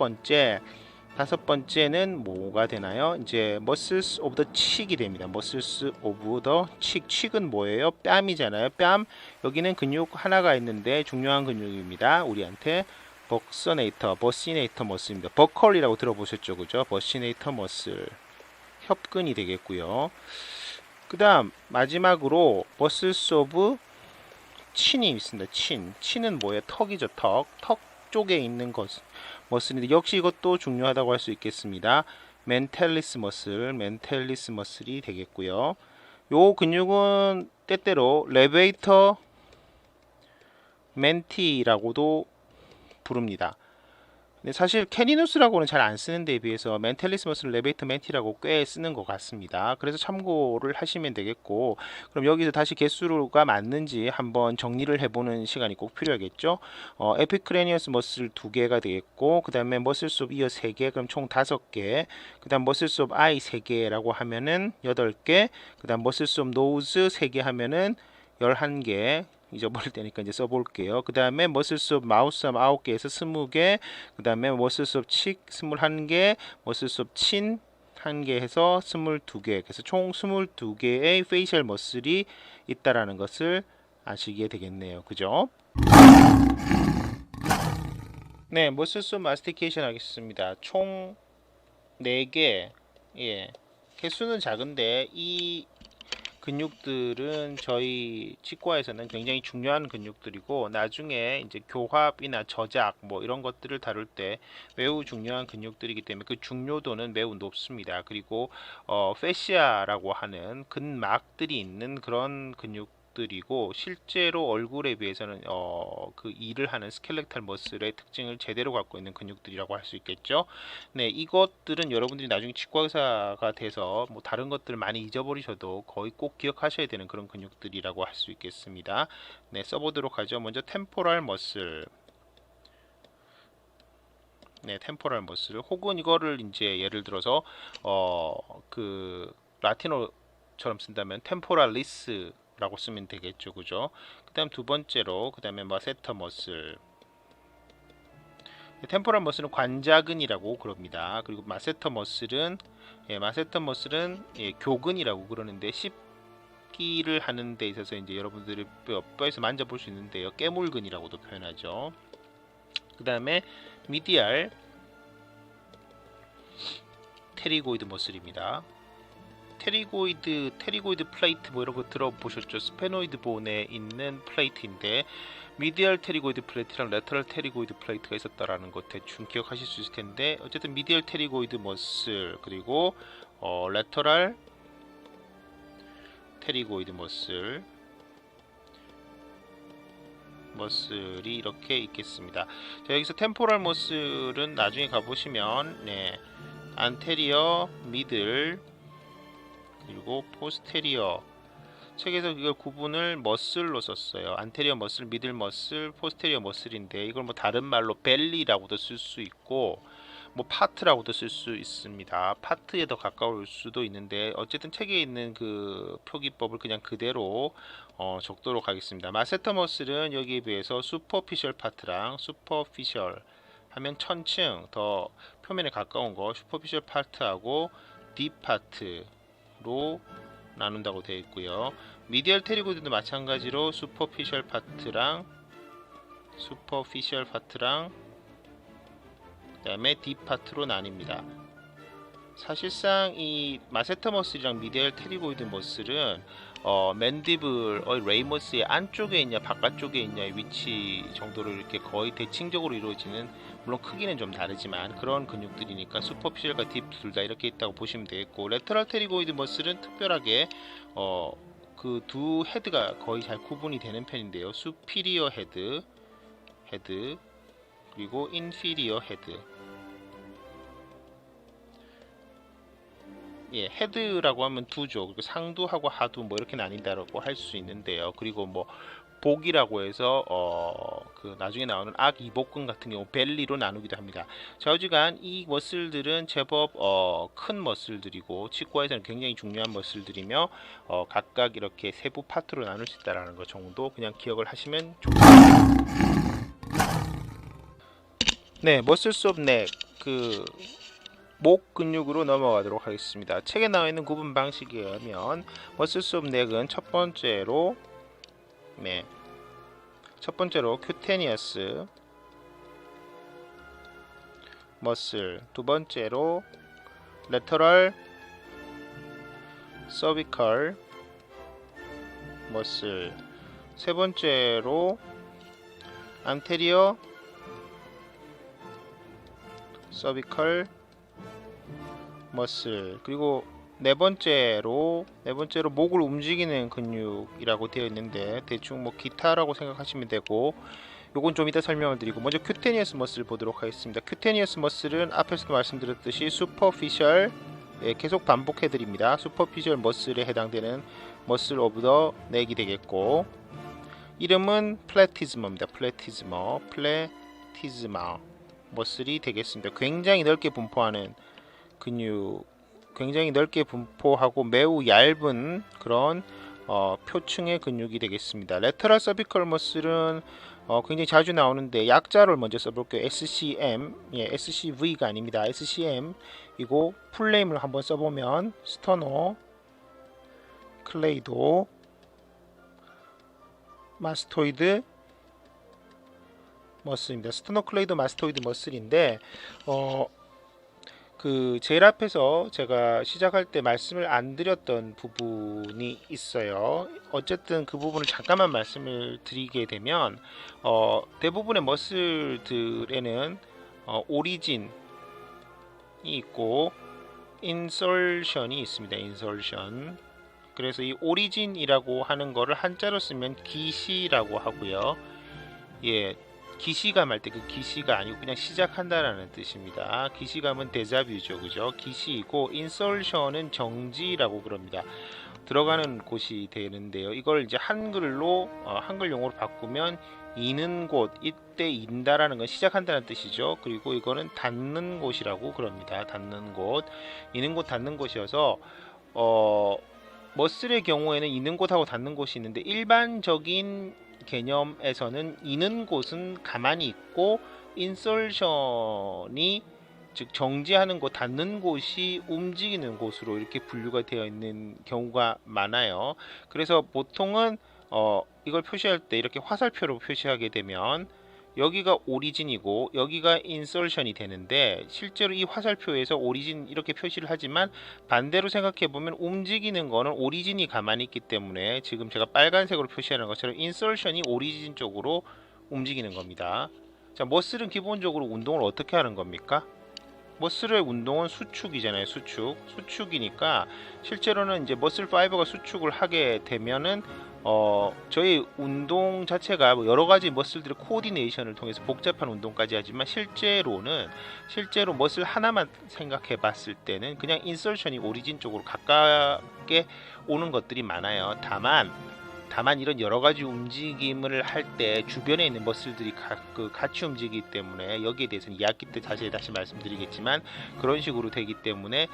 번째는 뭐가 되나요? 이제 muscles of the cheek이 됩니다. muscles of the cheek. cheek은 뭐예요? 뺨이잖아요. 뺨. 여기는 근육 하나가 있는데 중요한 근육입니다. 우리한테 버시네이터 머슬입니다. 버컬이라고 들어보셨죠? 그죠? 버시네이터 머슬. 협근이 되겠고요. 그 다음 마지막으로 muscles of chin이 있습니다. chin은 뭐예요? 턱이죠. 턱 쪽에 있는 것 머슬인데 역시 이것도 중요하다고 할 수 있겠습니다. 멘탈리스 머슬이 되겠고요. 요 근육은 때때로 레베이터 멘티라고도 부릅니다. 근데 사실 캐니누스라고는 잘 안 쓰는 데에 비해서 멘탈리스 머슬 레베이터 멘티라고 꽤 쓰는 것 같습니다. 그래서 참고를 하시면 되겠고, 그럼 여기서 다시 개수가 맞는지 한번 정리를 해보는 시간이 꼭 필요하겠죠. 에피크레니어스 머슬 2개가 되겠고, 그 다음에 머슬스 오브 이어 3개, 그럼 총 5개, 그 다음 머슬스 오브 아이 3개라고 하면은 8개, 그 다음 머슬스 오브 노즈 3개 하면은 11개, 잊어버릴 때니까 이제 써볼게요. 그 다음에 머슬스 오브 마우스 9개에서 20개, 그 다음에 머슬스 오브 칙 21개, 머슬스 오브 친 1개 해서 22개, 그래서 총 22개의 페이셜 머슬이 있다라는 것을 아시게 되겠네요. 그죠? 네, 머슬스 오브 마스티케이션 하겠습니다. 총 4개. 예. 개수는 작은데 이 근육들은 저희 치과에서는 굉장히 중요한 근육들이고, 나중에 이제 교합이나 저작 뭐 이런 것들을 다룰 때 매우 중요한 근육들이기 때문에 그 중요도는 매우 높습니다. 그리고 패시아라고 하는 근막들이 있는 그런 근육들이고, 실제로 얼굴에 비해서는 그 일을 하는 스켈레탈 머슬의 특징을 제대로 갖고 있는 근육들이라고 할 수 있겠죠. 네, 이것들은 여러분들이 나중에 치과 의사가 돼서 뭐 다른 것들을 많이 잊어버리셔도 거의 꼭 기억하셔야 되는 그런 근육들이라고 할 수 있겠습니다. 네, 써보도록 하죠. 먼저 템포럴 머슬. 네, 템포럴 머슬. 혹은 이거를 이제 예를 들어서 그 라틴어처럼 쓴다면 템포랄리스라고 쓰면 되겠죠. 그죠? 그다음 두 번째로 그다음에 마세터 머슬. 템포럴 머슬은 관자근이라고 그럽니다. 그리고 마세터 머슬은 교근이라고 그러는데, 씹기를 하는 데 있어서 이제 여러분들이 뼈에서 만져볼 수 있는데요. 깨물근이라고도 표현하죠. 그 다음에 미디알 테리고이드 머슬입니다. 테리고이드 플레이트 뭐 이런 거 들어보셨죠? 스페노이드 본에 있는 플레이트인데, 미디얼 테리고이드 플레이트랑 레터럴 테리고이드 플레이트가 있었다라는 거 대충 기억하실 수 있을 텐데, 어쨌든 미디얼 테리고이드 머슬, 그리고 레터럴 테리고이드 머슬이 이렇게 있겠습니다. 자, 여기서 템포럴 머슬은 나중에 가보시면 안테리어, 미들, 그리고 포스테리어, 책에서 이걸 구분을 머슬로 썼어요. 안테리어 머슬, 미들 머슬, 포스테리어 머슬인데, 이걸 뭐 다른 말로 벨리라고도 쓸 수 있고 뭐 파트라고도 쓸 수 있습니다. 파트에 더 가까울 수도 있는데, 어쨌든 책에 있는 그 표기법을 그냥 그대로 적도록 하겠습니다. 마세터 머슬은 여기에 비해서 슈퍼피셜 파트랑 슈퍼피셜 하면 1000층 더 표면에 가까운 거 슈퍼피셜 파트하고 딥 파트로 나눈다고 되어 있고요. 미디얼 테리고이드도 마찬가지로 슈퍼피셜 파트랑 그다음에 딥 파트로 나뉩니다. 사실상 이 마세터 머슬이랑 미디얼 테리고이드 머슬은 맨디블 레이머스의 안쪽에 있냐 바깥쪽에 있냐의 위치 정도로 이렇게 거의 대칭적으로 이루어지는, 물론 크기는 좀 다르지만 그런 근육들이니까 슈퍼피셜과 딥 둘 다 이렇게 있다고 보시면 되겠고, 레터럴 테리고이드 머슬은 특별하게 그 두 헤드가 거의 잘 구분이 되는 편인데요. 수피리어 헤드 그리고 인피리어 헤드. 예, 헤드라고 하면 두죠. 그리고 상두하고 하두 뭐 이렇게 나뉜다라고 할 수 있는데요. 그리고 뭐 복이라고 해서 그 나중에 나오는 악 이복근 같은 경우 벨리로 나누기도 합니다. 좌우지간 이 머슬들은 제법 큰 머슬들이고 치과에서는 굉장히 중요한 머슬들이며 각각 이렇게 세부 파트로 나눌 수 있다라는 것 정도 그냥 기억을 하시면 좋겠습니다. 네, 머슬스 오브 넥 그 목 근육으로 넘어가도록 하겠습니다. 책에 나와 있는 구분 방식에 의하면 머슬스 오브 넥은 첫 번째로 큐테니어스 머슬, 두 번째로 레터럴 서비컬 머슬, 세 번째로 안테리어 서비컬 머슬, 그리고 네 번째로 목을 움직이는 근육이라고 되어 있는데 대충 뭐 기타라고 생각하시면 되고, 요건 좀 이따 설명을 드리고 먼저 큐테니어스 머슬 보도록 하겠습니다. 큐테니어스 머슬은 앞에서도 말씀드렸듯이 슈퍼피셜, 계속 반복해 드립니다. 슈퍼피셜 머슬에 해당되는 머슬 오브 더 넥이 되겠고, 이름은 플래티즈머입니다. 플래티즈머 머슬이 되겠습니다. 굉장히 넓게 분포하는 근육, 굉장히 넓게 분포하고 매우 얇은 그런 표층의 근육이 되겠습니다. 레터럴 서비컬 머슬은 굉장히 자주 나오는데 약자를 먼저 써볼게요. SCM, SCV가 아닙니다. SCM이고 풀네임을 한번 써보면 스터노 클레이도 마스토이드 머슬입니다. 스터노클레이도 마스토이드 머슬인데 그 제일 앞에서 제가 시작할 때 말씀을 안 드렸던 부분이 있어요. 어쨌든 그 부분을 잠깐만 말씀을 드리게 되면 대부분의 머슬들에는 오리진이 있고 인설션이 있습니다. 인설션. 그래서 이 오리진이라고 하는 거를 한자로 쓰면 기시라고 하고요. 예, 기시감 할 때 그 기시가 아니고 그냥 시작한다라는 뜻입니다. 기시감은 데자뷰죠, 그죠? 기시이고 인설션은 정지라고 그럽니다. 들어가는 곳이 되는데요. 이걸 이제 한글로 한글 용어로 바꾸면 이는 곳, 이때 인다라는 건 시작한다는 뜻이죠. 그리고 이거는 닿는 곳이라고 그럽니다. 닿는 곳, 이는 곳, 닿는 곳이어서 머슬의 경우에는 이는 곳하고 닿는 곳이 있는데 일반적인 개념에서는 이는 곳은 가만히 있고 인설션이 즉 정지하는 곳, 닿는 곳이 움직이는 곳으로 이렇게 분류가 되어 있는 경우가 많아요. 그래서 보통은 이걸 표시할 때 이렇게 화살표로 표시하게 되면 여기가 오리진이고 여기가 인설션이 되는데, 실제로 이 화살표에서 오리진 이렇게 표시를 하지만 반대로 생각해 보면 움직이는 거는 오리진이 가만히 있기 때문에 지금 제가 빨간색으로 표시하는 것처럼 인설션이 오리진 쪽으로 움직이는 겁니다. 자, 머슬은 기본적으로 운동을 어떻게 하는 겁니까? 머슬의 운동은 수축이잖아요. 수축이니까 실제로는 이제 머슬 파이버가 수축을 하게 되면은 저희 운동 자체가 뭐 여러 가지 머슬들의 코디네이션을 통해서 복잡한 운동까지 하지만 실제로 머슬 하나만 생각해 봤을 때는 그냥 인설션이 오리진 쪽으로 가깝게 오는 것들이 많아요. 다만 다만 이런 여러 가지 움직임을 할 때 주변에 있는 머슬들이 같이 움직이기 때문에 여기에 대해서는 2학기 때 다시 말씀드리겠지만 그런 식으로 되기 때문에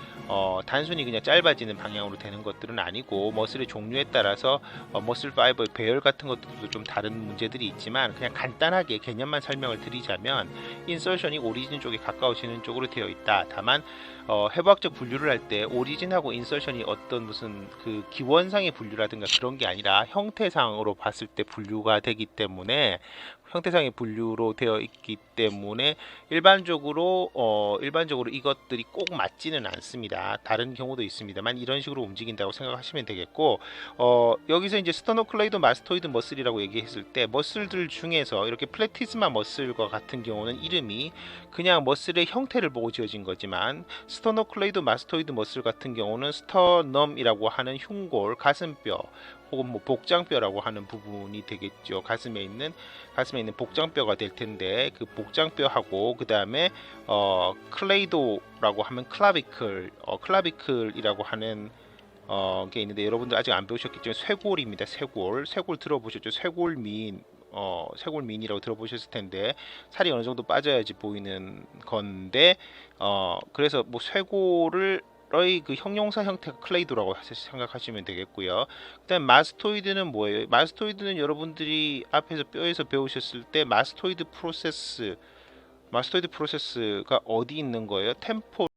단순히 그냥 짧아지는 방향으로 되는 것들은 아니고 머슬의 종류에 따라서 머슬 파이버 배열 같은 것들도 좀 다른 문제들이 있지만 그냥 간단하게 개념만 설명을 드리자면 인설션이 오리진 쪽에 가까워지는 쪽으로 되어 있다. 다만 해부학적 분류를 할 때 오리진하고 인설션이 어떤 무슨 그 기원상의 분류라든가 그런 게 아니라 형태상으로 봤을 때 분류가 되기 때문에 형태상의 분류로 되어 있기 때문에 일반적으로 이것들이 꼭 맞지는 않습니다. 다른 경우도 있습니다만 이런 식으로 움직인다고 생각하시면 되겠고 여기서 이제 스터노클레이드 마스토이드 머슬이라고 얘기했을 때 머슬들 중에서 이렇게 플래티스마 머슬과 같은 경우는 이름이 그냥 머슬의 형태를 보고 지어진 거지만 스터노클레이드 마스토이드 머슬 같은 경우는 스터넘이라고 하는 흉골, 가슴뼈 혹은 뭐 복장뼈라고 하는 부분이 되겠죠. 가슴에 있는 복장뼈가 될 텐데 그 복장뼈하고 그 다음에 클레이도라고 하면 클라비클이라고 하는 게 있는데 여러분들 아직 안 배우셨겠지만 쇄골입니다. 쇄골 들어보셨죠? 쇄골민이라고 들어보셨을 텐데 살이 어느 정도 빠져야지 보이는 건데 그래서 뭐 쇄골을 그 형용사 형태가 클레이도라고 생각하시면 되겠고요. 그다음 마스토이드는 뭐예요? 마스토이드는 여러분들이 앞에서 뼈에서 배우셨을 때 마스토이드 프로세스가 어디 있는 거예요? 템포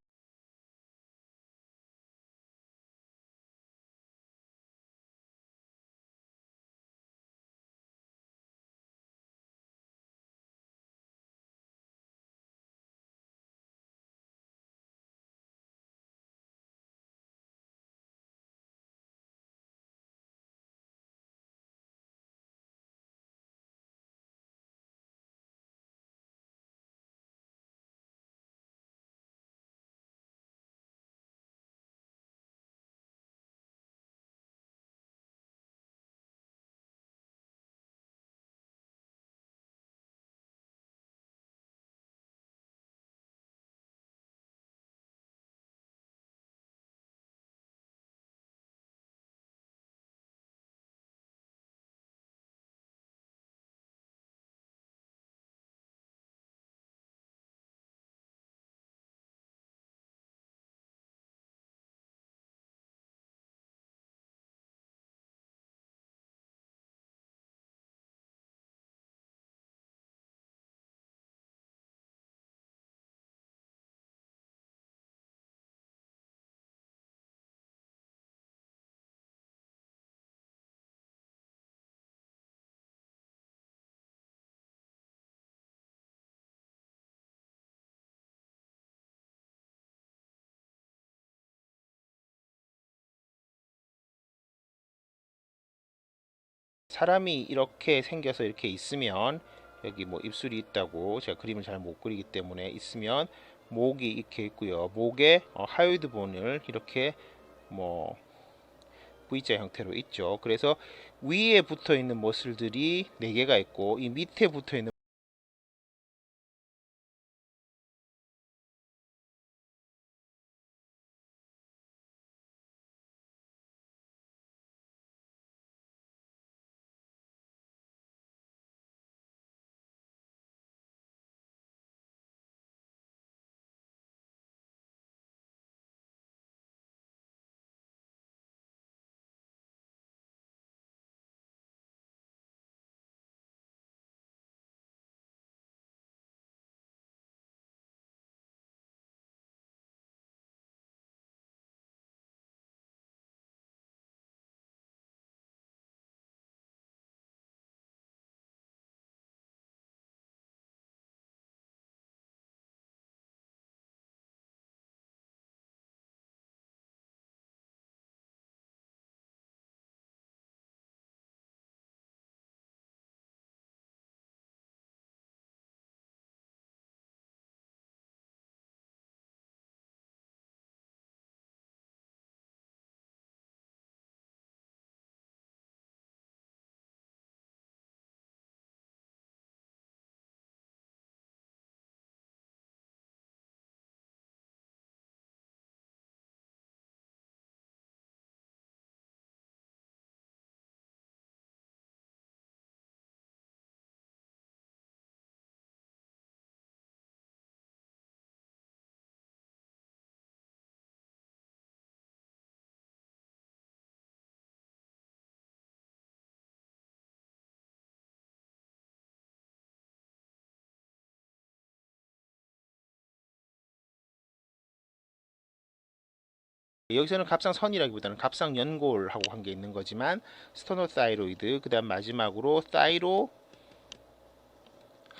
사람이 이렇게 생겨서 이렇게 있으면 여기 뭐 입술이 있다고 제가 그림을 잘 못 그리기 때문에 있으면 목이 이렇게 있고요. 목에 하요이드 본을 이렇게 뭐 V자 형태로 있죠. 그래서 위에 붙어 있는 머슬들이 4개가 있고 이 밑에 붙어 있는 여기서는 갑상선이라기보다는 갑상연골하고 관계 있는 거지만 스토노사이로이드, 그다음 마지막으로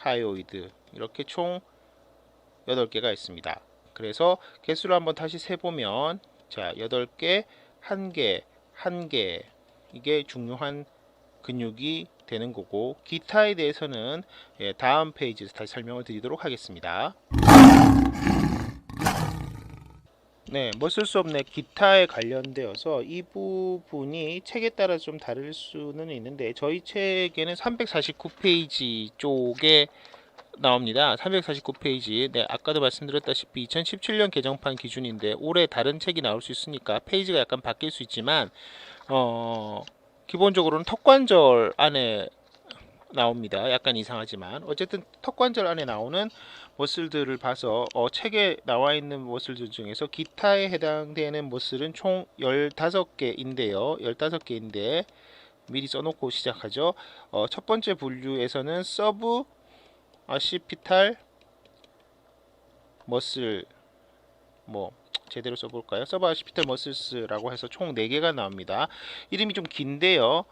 사이로하이오이드 이렇게 총 8개가 있습니다. 그래서 개수를 한번 다시 세보면 자 8개, 1개, 1개 이게 중요한 근육이 되는 거고 기타에 대해서는 다음 페이지에서 다시 설명을 드리도록 하겠습니다. 네, 머슬 수업 내 기타에 관련되어서 이 부분이 책에 따라 좀 다를 수는 있는데 저희 책에는 349페이지 쪽에 나옵니다. 349페이지. 네, 아까도 말씀드렸다시피 2017년 개정판 기준인데 올해 다른 책이 나올 수 있으니까 페이지가 약간 바뀔 수 있지만 기본적으로는 턱관절 안에 나옵니다. 약간 이상하지만 어쨌든 턱관절 안에 나오는 머슬들을 봐서 책에 나와 있는 머슬들 중에서 기타에 해당되는 머슬은 총 15개인데요. 15개인데 미리 써놓고 시작하죠. 첫 번째 분류에서는 서브 아시피탈 머슬 뭐 제대로 써볼까요? 서브 아시피탈 머슬스라고 해서 총 4개가 나옵니다. 이름이 좀 긴데요.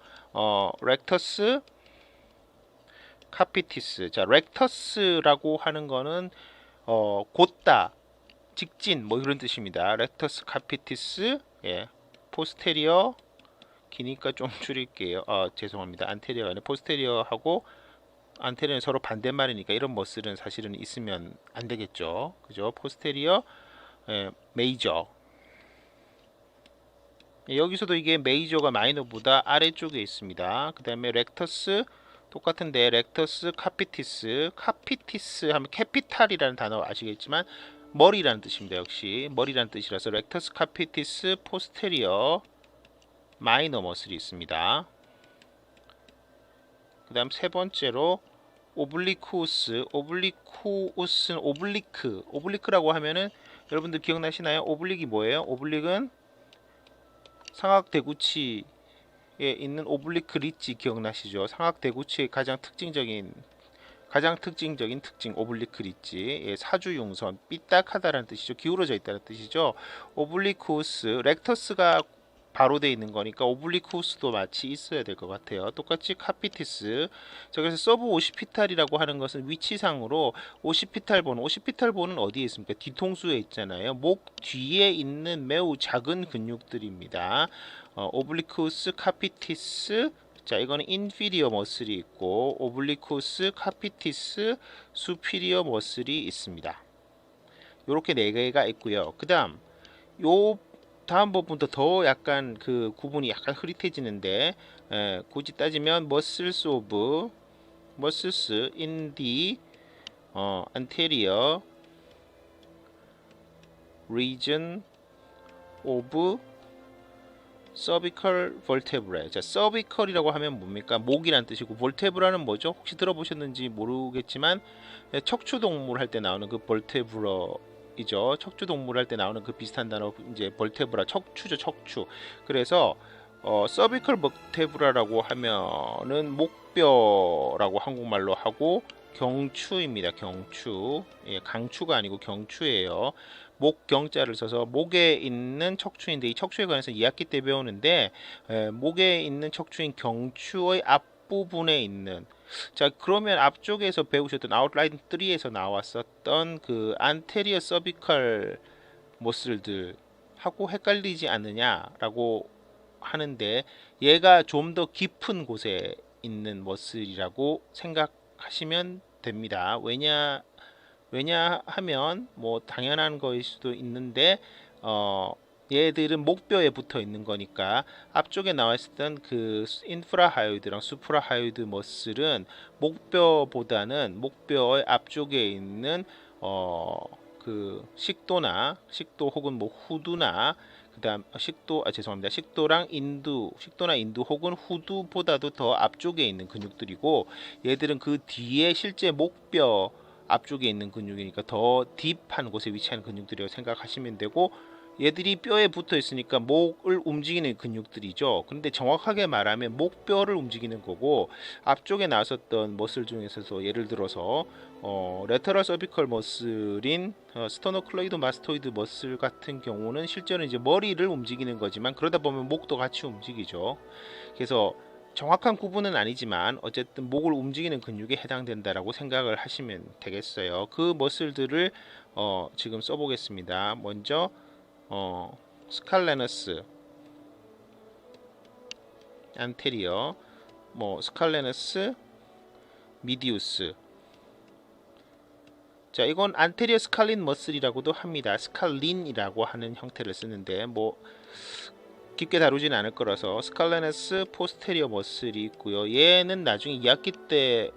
렉터스 카피티스. 자, 렉터스라고 하는 거는 곧다, 직진 뭐 이런 뜻입니다. 렉터스 카피티스. 예. 포스테리어 기니까 좀 줄일게요. 죄송합니다. 안테리어가 아니라 포스테리어하고 안테리어는 서로 반대말이니까 이런 머슬은 사실은 있으면 안 되겠죠. 그죠? 포스테리어 메이저. 여기서도 이게 메이저가 마이너보다 아래쪽에 있습니다. 그 다음에 렉터스 똑같은데 렉터스 카피티스. 카피티스 하면 캐피탈이라는 단어 아시겠지만 머리라는 뜻입니다. 역시 머리라는 뜻이라서 렉터스 카피티스 포스테리어 마이너 머슬이 있습니다. 그 다음 세 번째로 오블리쿠우스. 오블리쿠우스는 오블리크라고 하면은 여러분들 기억나시나요? 오블릭이 뭐예요? 오블릭은 삼각대구치에 있는 오블리크 리지 기억나시죠? 삼각대구치의 가장 특징적인 특징 오블리크 리지. 예, 사주융선 삐딱하다라는 뜻이죠. 기울어져 있다는 뜻이죠. 오블리쿠우스 렉터스가 바로 돼 있는 거니까 오블리쿠스도 마치 있어야 될 것 같아요. 똑같이 카피티스. 자, 그래서 서브 오시피탈이라고 하는 것은 위치상으로 오시피탈본은 어디에 있습니까? 뒤통수에 있잖아요. 목 뒤에 있는 매우 작은 근육들입니다. 오블리쿠스 카피티스. 자, 이거는 인피리어 머슬이 있고 오블리쿠스 카피티스 수피리어 머슬이 있습니다. 요렇게 4개가 있고요. 그다음 요 다음 부분부터 더 약간 그 구분이 약간 흐릿해지는데 굳이 따지면 머슬스 in the anterior region of cervical vertebrae. 자, cervical이라고 하면 뭡니까? 목이란 뜻이고 vertebra는 뭐죠? 혹시 들어보셨는지 모르겠지만 척추 동물 할 때 나오는 그 vertebra 이죠. 척추 동물 할 때 나오는 그 비슷한 단어 이제 벌테브라 척추죠, 척추. 그래서 서비컬 버테브라라고 하면은 목뼈라고 한국말로 하고 경추입니다. 경추. 예, 강추가 아니고 경추예요. 목경자를 써서 목에 있는 척추인데 이 척추에 관해서 2학기 때 배우는데 목에 있는 척추인 경추의 앞부분에 있는 자, 그러면 앞쪽에서 배우셨던 아웃라인 3에서 나왔었던 그 안테리어 서비컬 머슬들 하고 헷갈리지 않느냐라고 하는데 얘가 좀 더 깊은 곳에 있는 머슬이라고 생각하시면 됩니다. 왜냐하면 뭐 당연한 거일 수도 있는데 얘들은 목뼈에 붙어 있는 거니까 앞쪽에 나와 있었던 그 인프라하요이드랑 수프라하요이드 머슬은 목뼈보다는 목뼈의 앞쪽에 있는 그 식도 혹은 뭐 후두나 그다음 식도랑 인두 혹은 후두보다도 더 앞쪽에 있는 근육들이고 얘들은 그 뒤에 실제 목뼈 앞쪽에 있는 근육이니까 더 딥한 곳에 위치하는 근육들이라고 생각하시면 되고 얘들이 뼈에 붙어 있으니까 목을 움직이는 근육들이죠. 그런데 정확하게 말하면 목뼈를 움직이는 거고, 앞쪽에 나왔었던 머슬 중에서도 예를 들어서 레터럴 서비컬 머슬인 스토노클로이드 마스토이드 머슬 같은 경우는 실제로 이제 머리를 움직이는 거지만, 그러다 보면 목도 같이 움직이죠. 그래서 정확한 구분은 아니지만 어쨌든 목을 움직이는 근육에 해당된다라고 생각을 하시면 되겠어요. 그 머슬들을 지금 써보겠습니다. 먼저 스칼레너스 안테리어, 스칼레너스 미디우스. 자, 이건 안테리어 스칼린 머슬이라고도 합니다. 스칼린이라고 하는 형태를 쓰는데 깊게 다루지는 않을 거라서 스칼레너스 포스테리어 머슬이 있고요. 얘는 나중에 2학기 때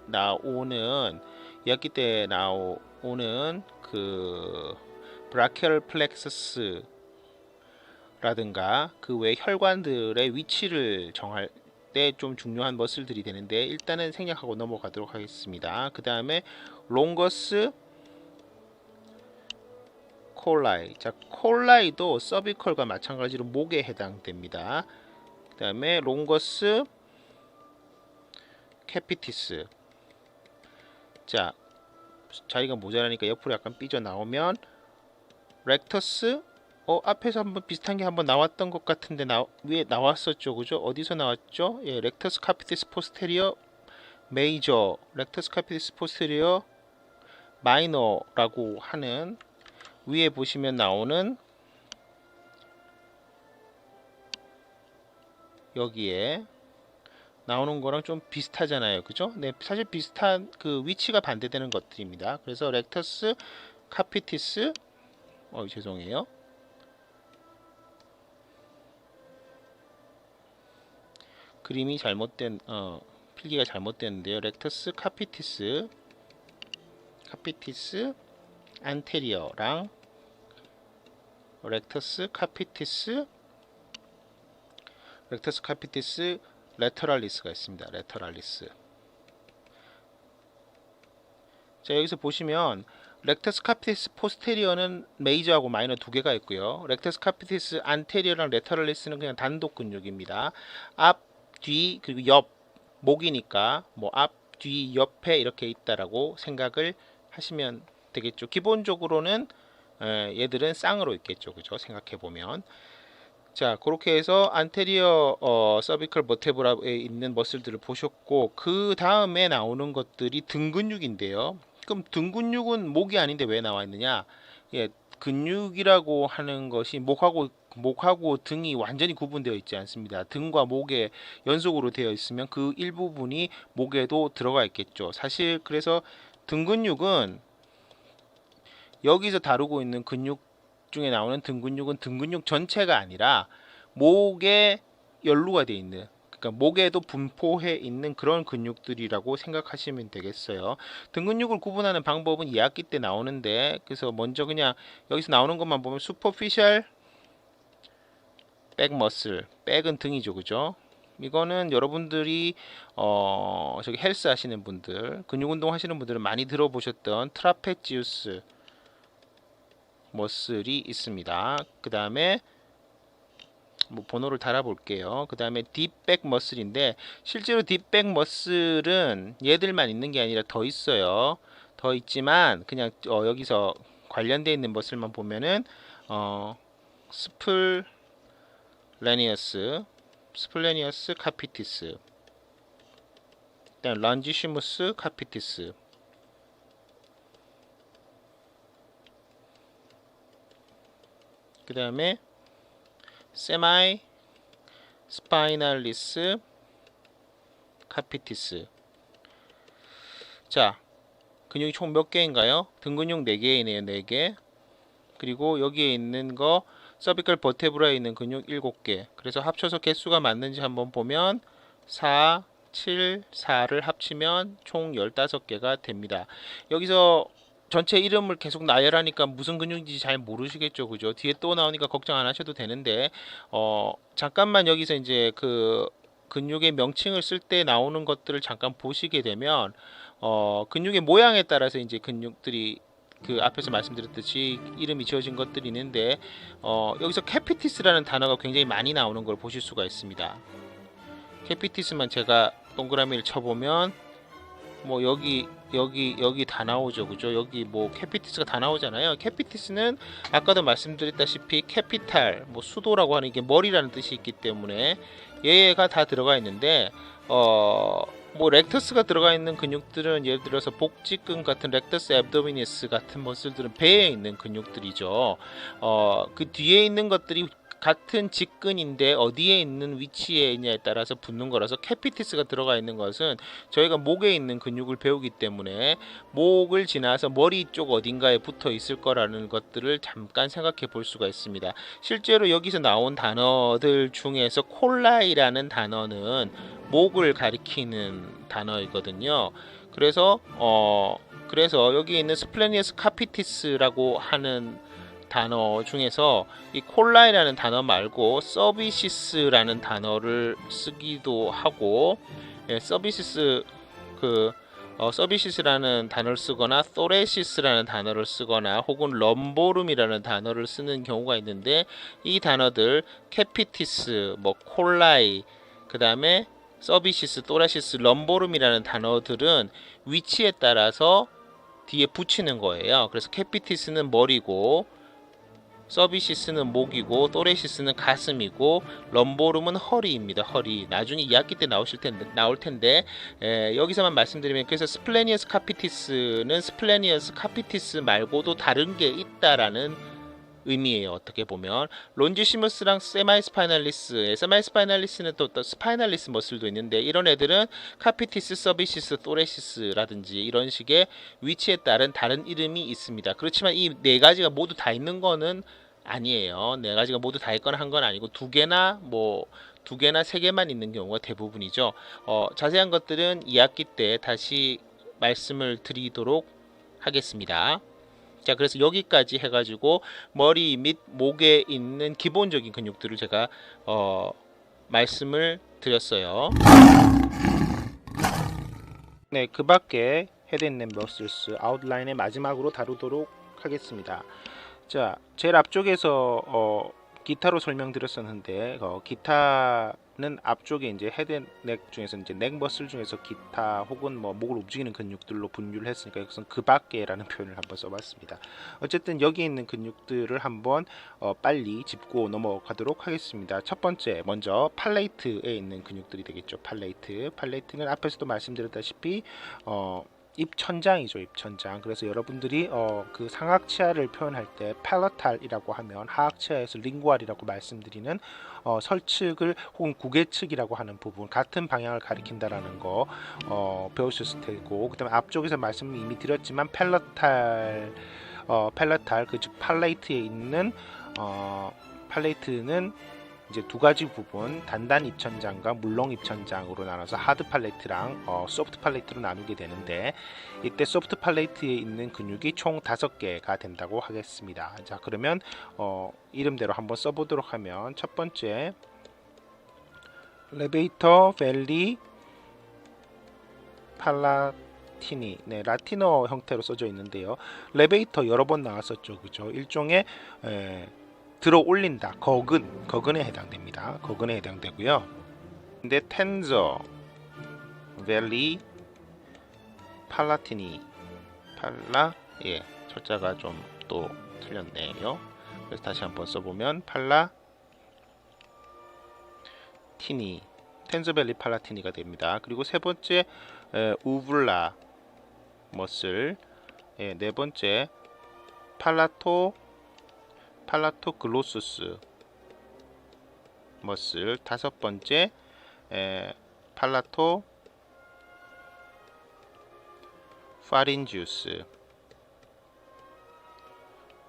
나오는 그 브라키얼 플렉서스 라든가 그 외 혈관들의 위치를 정할 때 좀 중요한 머슬들이 되는데, 일단은 생략하고 넘어가도록 하겠습니다. 그 다음에 롱거스 콜라이. 자, 콜라이도 서비컬과 마찬가지로 목에 해당됩니다. 그 다음에 롱거스 캐피티스. 자, 자리가 모자라니까 옆으로 약간 삐져 나오면 렉터스. 앞에서 한번 비슷한 게 한번 나왔던 것 같은데 위에 나왔었죠, 그죠? 어디서 나왔죠? 예, 렉터스 카피티스 포스테리어 메이저, 렉터스 카피티스 포스테리어 마이너라고 하는, 위에 보시면 나오는 여기에 나오는 거랑 좀 비슷하잖아요, 그죠? 네, 사실 비슷한 그 위치가 반대되는 것들입니다. 그래서 렉터스 카피티스, 죄송해요. 그림이 잘못된 필기가 잘못됐는데요. 렉터스 카피티스 안테리어랑 렉터스 카피티스 레터랄리스가 있습니다. 레터랄리스. 자, 여기서 보시면 렉터스 카피티스 포스테리어는 메이저하고 마이너 두 개가 있고요. 렉터스 카피티스 안테리어랑 레터랄리스는 그냥 단독 근육입니다. 앞, 뒤, 그리고 옆, 목이니까 앞, 뒤, 옆에 이렇게 있다라고 생각을 하시면 되겠죠. 기본적으로는 얘들은 쌍으로 있겠죠, 그죠? 생각해 보면. 자, 그렇게 해서 안테리어 서비컬 버테브라에 있는 머슬들을 보셨고, 그 다음에 나오는 것들이 등 근육인데요. 그럼 등 근육은 목이 아닌데 왜 나와 있느냐? 예, 근육이라고 하는 것이 목하고 등이 완전히 구분되어 있지 않습니다. 등과 목에 연속으로 되어 있으면 그 일부분이 목에도 들어가 있겠죠. 사실 그래서 등 근육은 여기서 다루고 있는 근육 중에 나오는 등 근육은 등 근육 전체가 아니라 목에 연루가 되어 있는, 그러니까 목에도 분포해 있는 그런 근육들이라고 생각하시면 되겠어요. 등 근육을 구분하는 방법은 2학기 때 나오는데, 그래서 먼저 그냥 여기서 나오는 것만 보면 슈퍼피셜 백 머슬, 백은 등이죠, 그죠? 이거는 여러분들이 저기 헬스 하시는 분들, 근육 운동 하시는 분들은 많이 들어보셨던 트라페지우스 머슬이 있습니다. 그 다음에 번호를 달아볼게요. 그 다음에 딥백 머슬인데, 실제로 딥백 머슬은 얘들만 있는 게 아니라 더 있어요. 더 있지만 그냥 여기서 관련되어 있는 머슬만 보면은 스플레니어스 카피티스, 그다음 런지시무스 카피티스, 그 다음에 세마이 스파이날리스 카피티스. 자, 근육이 총 몇 개인가요? 등 근육 4개이네요. 4개. 그리고 여기에 있는 거 서비컬 버테브라에 있는 근육 7개. 그래서 합쳐서 개수가 맞는지 한번 보면 4, 7, 4를 합치면 총 15개가 됩니다. 여기서 전체 이름을 계속 나열하니까 무슨 근육인지 잘 모르시겠죠, 그죠? 뒤에 또 나오니까 걱정 안 하셔도 되는데, 잠깐만 여기서 이제 그 근육의 명칭을 쓸 때 나오는 것들을 잠깐 보시게 되면, 근육의 모양에 따라서 이제 근육들이 그 앞에서 말씀드렸듯이 이름이 지어진 것들이 있는데 여기서 캐피티스라는 단어가 굉장히 많이 나오는 걸 보실 수가 있습니다. 캐피티스만 제가 동그라미를 쳐보면 뭐 여기 다 나오죠, 그죠? 여기 뭐 캐피티스가 다 나오잖아요. 캐피티스는 아까도 말씀드렸다시피 캐피탈, 뭐 수도라고 하는 게 머리라는 뜻이 있기 때문에 얘가 다 들어가 있는데 뭐 렉터스가 들어가 있는 근육들은 예를 들어서 복직근 같은 렉터스 앱도미니스 같은 머슬들은 배에 있는 근육들이죠. 그 뒤에 있는 것들이 같은 직근인데 어디에 있는 위치에 있냐에 따라서 붙는 거라서 캐피티스가 들어가 있는 것은 저희가 목에 있는 근육을 배우기 때문에 목을 지나서 머리 쪽 어딘가에 붙어 있을 거라는 것들을 잠깐 생각해 볼 수가 있습니다. 실제로 여기서 나온 단어들 중에서 콜라이라는 단어는 목을 가리키는 단어이거든요. 그래서 여기 있는 스플레니어스 카피티스라고 하는 단어 중에서 이 콜라이라는 단어 말고 서비시스라는 단어를 쓰기도 하고, 서비시스 서비시스라는 단어를 쓰거나 토레시스라는 단어를 쓰거나 혹은 럼보름이라는 단어를 쓰는 경우가 있는데, 이 단어들 캐피티스, 뭐 콜라이, 그 다음에 서비시스, 토레시스, 럼보름이라는 단어들은 위치에 따라서 뒤에 붙이는 거예요. 그래서 캐피티스는 머리고, 서비시스는 목이고, 토레시스는 가슴이고, 럼보름은 허리입니다. 허리. 나중에 2학기 때 나올 텐데 여기서만 말씀드리면, 그래서 스플레니어스 카피티스는 스플레니어스 카피티스 말고도 다른 게 있다라는 의미예요. 어떻게 보면 론지시무스랑 세마이스파이널리스는 또 스파이널리스 머슬도 있는데, 이런 애들은 카피티스, 서비시스, 토레시스라든지 이런 식의 위치에 따른 다른 이름이 있습니다. 그렇지만 이 네 가지가 모두 다 있는 거는 아니에요. 네 가지가 모두 다 있거나 한 건 아니고 두 개나 세 개만 있는 경우가 대부분이죠. 자세한 것들은 2학기 때 다시 말씀을 드리도록 하겠습니다. 자, 그래서 여기까지 해가지고 머리 및 목에 있는 기본적인 근육들을 제가 말씀을 드렸어요. 네, 그 밖에 헤드 앤 넥 머슬스 아웃라인의 마지막으로 다루도록 하겠습니다. 자, 제일 앞쪽에서 기타로 설명드렸었는데, 기타는 앞쪽에 이제 헤드 앤 넥 중에서 이제 넥 머슬 중에서 기타 혹은 뭐 목을 움직이는 근육들로 분류를 했으니까 여기서 그 밖에라는 표현을 한번 써봤습니다. 어쨌든 여기 있는 근육들을 한번 빨리 짚고 넘어가도록 하겠습니다. 첫 번째, 먼저 팔레이트에 있는 근육들이 되겠죠. 팔레이트는 앞에서도 말씀드렸다시피 입천장이죠. 입천장. 그래서 여러분들이 그 상하치아를 표현할 때 팔러탈이라고 하면 하악치아에서 링구알이라고 말씀드리는 설측을 혹은 구개측이라고 하는 부분, 같은 방향을 가리킨다라는 거 배우셨을 테고, 그 다음에 앞쪽에서 말씀을 이미 드렸지만 팔러탈 즉 팔레이트에 있는 팔레이트는 이제 두 가지 부분, 단단 입천장과 물렁 입천장으로 나눠서 하드 팔레이트랑 소프트 팔레이트로 나누게 되는데, 이때 소프트 팔레이트에 있는 근육이 총 5개가 된다고 하겠습니다. 자, 그러면 이름대로 한번 써보도록 하면, 첫 번째 레베이터 벨리 팔라티니, 네, 라틴어 형태로 써져 있는데요. 레베이터 여러 번 나왔었죠, 그죠? 일종의 들어 올린다, 거근에 해당됩니다. 거근에 해당되고요. 근데 텐저 벨리 팔라티니, 철자가 좀 또 틀렸네요. 그래서 다시 한번 써보면 팔라티니, 텐저벨리 팔라티니가 됩니다. 그리고 세 번째 우블라 머슬, 네 번째 팔라토 글로수스 머슬, 다섯 번째 팔라토 파린지우스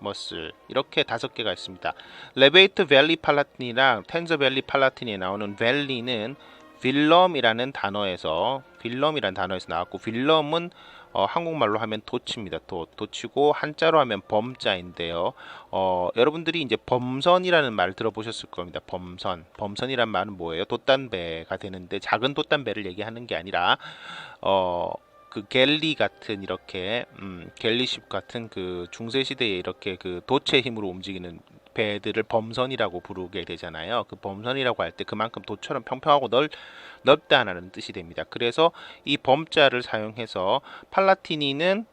머슬, 이렇게 5개가 있습니다. 레베이트 벨리 팔라틴이랑 텐저 벨리 팔라틴에 나오는 벨리는 빌럼이라는 단어에서 나왔고, 빌럼은 한국말로 하면 도치입니다. 도치고 한자로 하면 범자인데요. 여러분들이 이제 범선이라는 말 들어보셨을 겁니다. 범선이란 말은 뭐예요? 돛단배가 되는데, 작은 돛단배를 얘기하는 게 아니라 그 갤리 같은 이렇게 갤리십 같은 그 중세 시대에 이렇게 그 돛의 힘으로 움직이는 배들을 범선이라고 부르게 되잖아요. 그 범선이라고 할 때 그만큼 돛처럼 평평하고 넓다라는 뜻이 됩니다. 그래서 이 범자를 사용해서 팔라티니는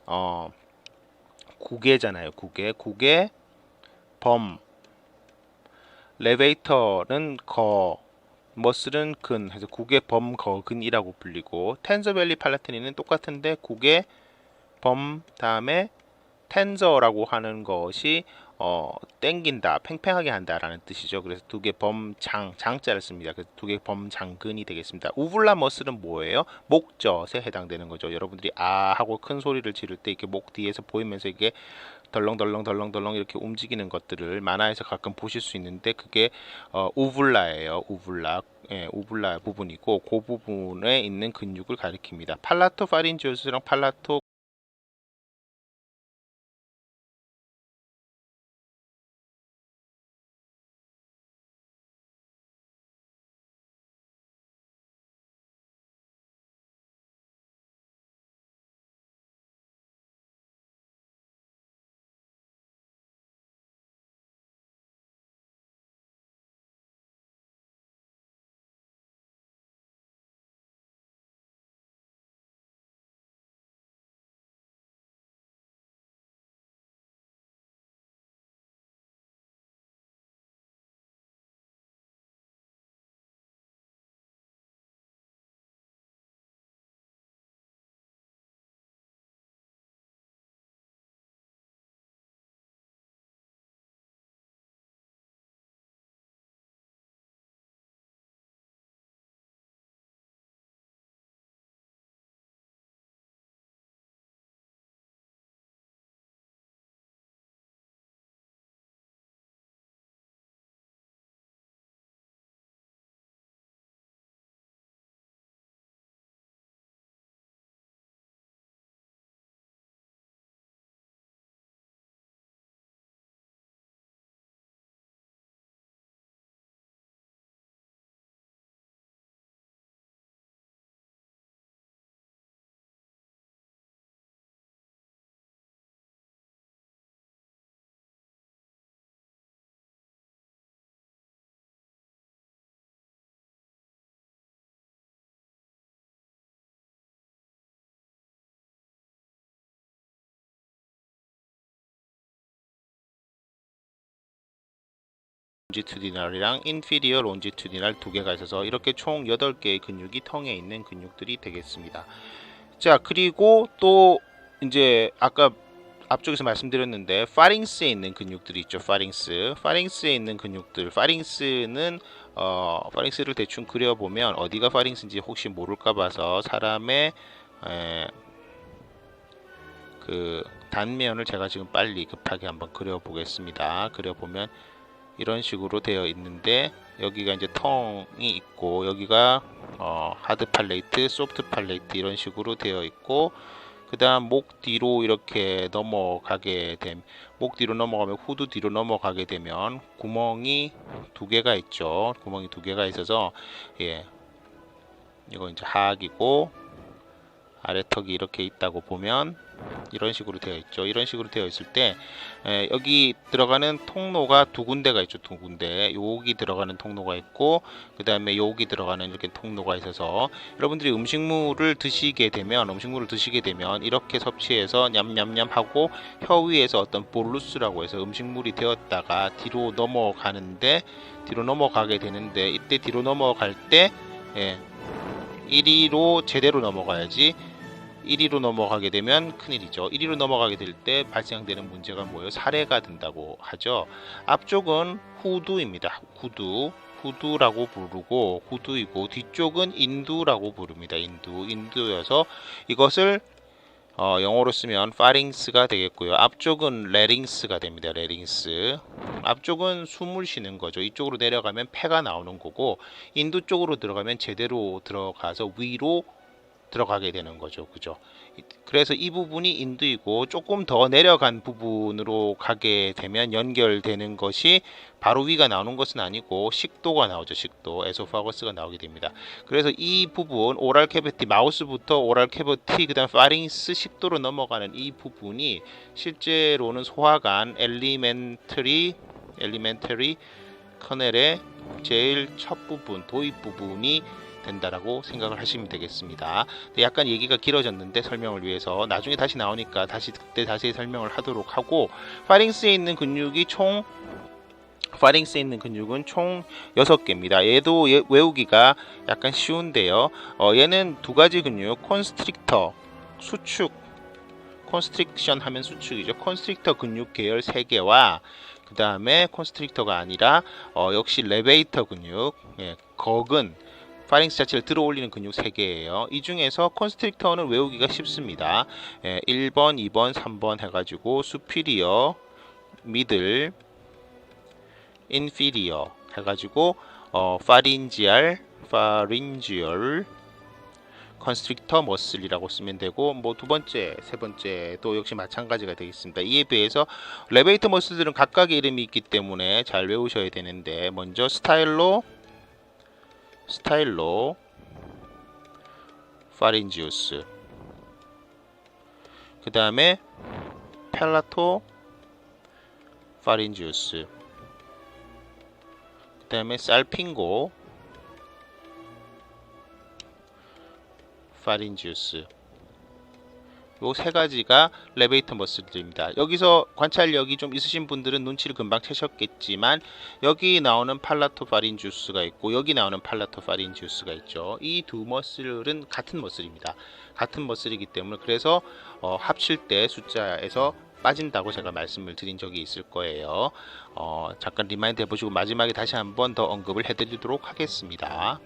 구개잖아요. 구개 범 레베이터는 머슬은 근 해서 국의 범거근이라고 불리고 텐서밸리 팔라티니는 똑같은데 국의 범 다음에 텐서라고 하는 것이 땡긴다, 팽팽하게 한다라는 뜻이죠. 그래서 두 개 범장, 장자를 씁니다. 그래서 두 개 범장근이 되겠습니다. 우블라 머슬은 뭐예요? 목젖에 해당되는 거죠. 여러분들이 아 하고 큰 소리를 지를 때 이렇게 목 뒤에서 보이면서 이게 덜렁덜렁 이렇게 움직이는 것들을 만화에서 가끔 보실 수 있는데 그게 우블라예요. 우블라. 예, 우블라 부분이고 그 부분에 있는 근육을 가리킵니다. 팔라토 파린지오스랑 팔라토 론지투디널이랑 인피리어 론지투디널 두 개가 있어서 이렇게 총 8개의 근육이 텅에 있는 근육들이 되겠습니다. 자, 그리고 또 이제 아까 앞쪽에서 말씀드렸는데 파링스에 있는 근육들이 있죠. 파링스에 있는 근육들. 파링스를 대충 그려보면 어디가 파링스인지 혹시 모를까 봐서 사람의 그 단면을 제가 지금 빨리 급하게 한번 그려보겠습니다. 그려보면 이런 식으로 되어 있는데 여기가 이제 텅이 있고 여기가 하드 팔레이트, 소프트 팔레이트 이런 식으로 되어 있고 그 다음 목 뒤로 이렇게 넘어가게 되면 목 뒤로 넘어가면 후두 뒤로 넘어가게 되면 구멍이 두 개가 있죠. 구멍이 두 개가 있어서 예, 이거 이제 하악이고 아래턱이 이렇게 있다고 보면 이런 식으로 되어 있죠. 이런 식으로 되어 있을 때 여기 들어가는 통로가 두 군데가 있죠. 두 군데. 여기 들어가는 통로가 있고 그 다음에 여기 들어가는 이렇게 통로가 있어서 여러분들이 음식물을 드시게 되면 이렇게 섭취해서 냠냠냠 하고 혀 위에서 어떤 볼루스라고 해서 음식물이 되었다가 뒤로 넘어가게 되는데 이때 뒤로 넘어갈 때 1위로 제대로 넘어가야지 1위로 넘어가게 되면 큰일이죠. 1위로 넘어가게 될 때 발생되는 문제가 뭐예요? 살해가 된다고 하죠. 앞쪽은 후두입니다. 후두라고 부르고 후두이고 뒤쪽은 인두라고 부릅니다. 인두여서 이것을 영어로 쓰면 파링스가 되겠고요. 앞쪽은 레링스가 됩니다. 레링스. 앞쪽은 숨을 쉬는 거죠. 이쪽으로 내려가면 폐가 나오는 거고 인두 쪽으로 들어가면 제대로 들어가서 위로 들어가게 되는 거죠. 그죠? 그래서 이 부분이 인두이고 조금 더 내려간 부분으로 가게 되면 연결되는 것이 바로 위가 나오는 것은 아니고 식도가 나오죠. 식도, 에소파거스가 나오게 됩니다. 그래서 이 부분 오랄 캐비티, 마우스부터 오랄 캐비티 그다음 파링스 식도로 넘어가는 이 부분이 실제로는 소화관 엘리멘터리 커넬의 제일 첫 부분, 도입 부분이 된다라고 생각을 하시면 되겠습니다. 약간 얘기가 길어졌는데 설명을 위해서 나중에 다시 나오니까 그때 다시 설명을 하도록 하고, 파링스에 있는 근육은 총 6개입니다. 얘도 외우기가 약간 쉬운데요. 얘는 두 가지 근육, 콘스트릭터, 수축, 콘스트릭션 하면 수축이죠. 콘스트릭터 근육 계열 3개와 그 다음에 콘스트릭터가 아니라 역시 레베이터 근육, 거근, 파링스 자체를 들어 올리는 근육 3개예요. 이 중에서 콘스트릭터는 외우기가 쉽습니다. 1번, 2번, 3번 해가지고 수피리어, 미들, 인피리어 해가지고 파린지얼, 컨스트릭터 머슬이라고 쓰면 되고, 뭐 두 번째, 세 번째도 역시 마찬가지가 되겠습니다. 이에 비해서 레베이터 머슬들은 각각의 이름이 있기 때문에 잘 외우셔야 되는데, 먼저 스타일로 파린지우스, 그 다음에 펠라토 파린지우스, 그 다음에 살핑고 파린지우스. 요 세 가지가 레베이터 머슬들입니다. 여기서 관찰력이 좀 있으신 분들은 눈치를 금방 채셨겠지만, 여기 나오는 팔라토 파린지우스가 있고 여기 나오는 팔라토 파린지우스가 있죠. 이 두 머슬은 같은 머슬입니다. 같은 머슬이기 때문에, 그래서 합칠 때 숫자에서 빠진다고 제가 말씀을 드린 적이 있을 거예요. 잠깐 리마인드 해보시고 마지막에 다시 한번 더 언급을 해드리도록 하겠습니다.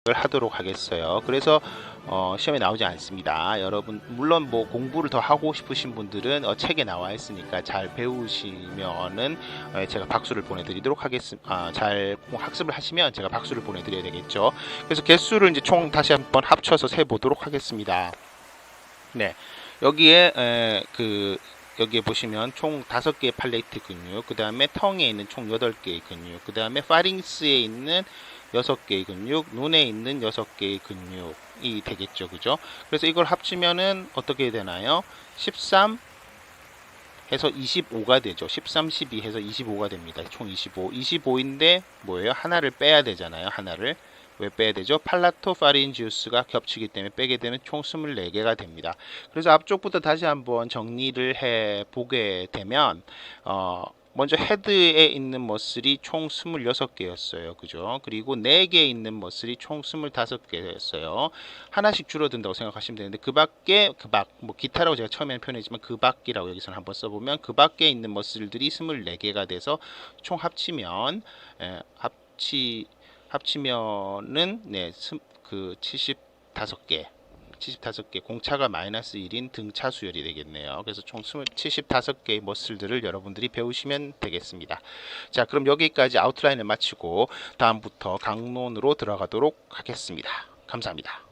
하도록 하겠어요. 그래서 시험에 나오지 않습니다. 여러분 물론 뭐 공부를 더 하고 싶으신 분들은 책에 나와 있으니까 잘 배우시면은 제가 박수를 보내드리도록 하겠습니다. 잘 학습을 하시면 제가 박수를 보내드려야 되겠죠. 그래서 개수를 이제 총 다시 한번 합쳐서 세 보도록 하겠습니다. 네, 여기에 여기에 보시면 총 5개의 팔레이트 근육, 그 다음에 텅에 있는 총 8개의 근육, 그 다음에 파링스에 있는 6개의 근육, 눈에 있는 6개의 근육이 되겠죠. 그죠? 그래서 이걸 합치면은 어떻게 되나요? 13 해서 25가 되죠. 13, 12 해서 25가 됩니다. 총 25. 25인데 뭐예요? 하나를 빼야 되잖아요. 하나를. 왜 빼야 되죠? 팔라토 파린지우스가 겹치기 때문에 빼게 되면 총 24개가 됩니다. 그래서 앞쪽부터 다시 한번 정리를 해 보게 되면 먼저 헤드에 있는 머슬이 총 26개였어요. 그죠? 그리고 4개 있는 머슬이 총 25개였어요. 하나씩 줄어든다고 생각하시면 되는데, 뭐 기타라고 제가 처음에는 표현했지만 그 밖이라고 여기서는 한번 써보면, 그 밖에 있는 머슬들이 24개가 돼서 총 합치면 합치면은 그 75개 공차가 마이너스 1인 등차 수열이 되겠네요. 그래서 총 75개의 머슬들을 여러분들이 배우시면 되겠습니다. 자, 그럼 여기까지 아웃라인을 마치고 다음부터 강론으로 들어가도록 하겠습니다. 감사합니다.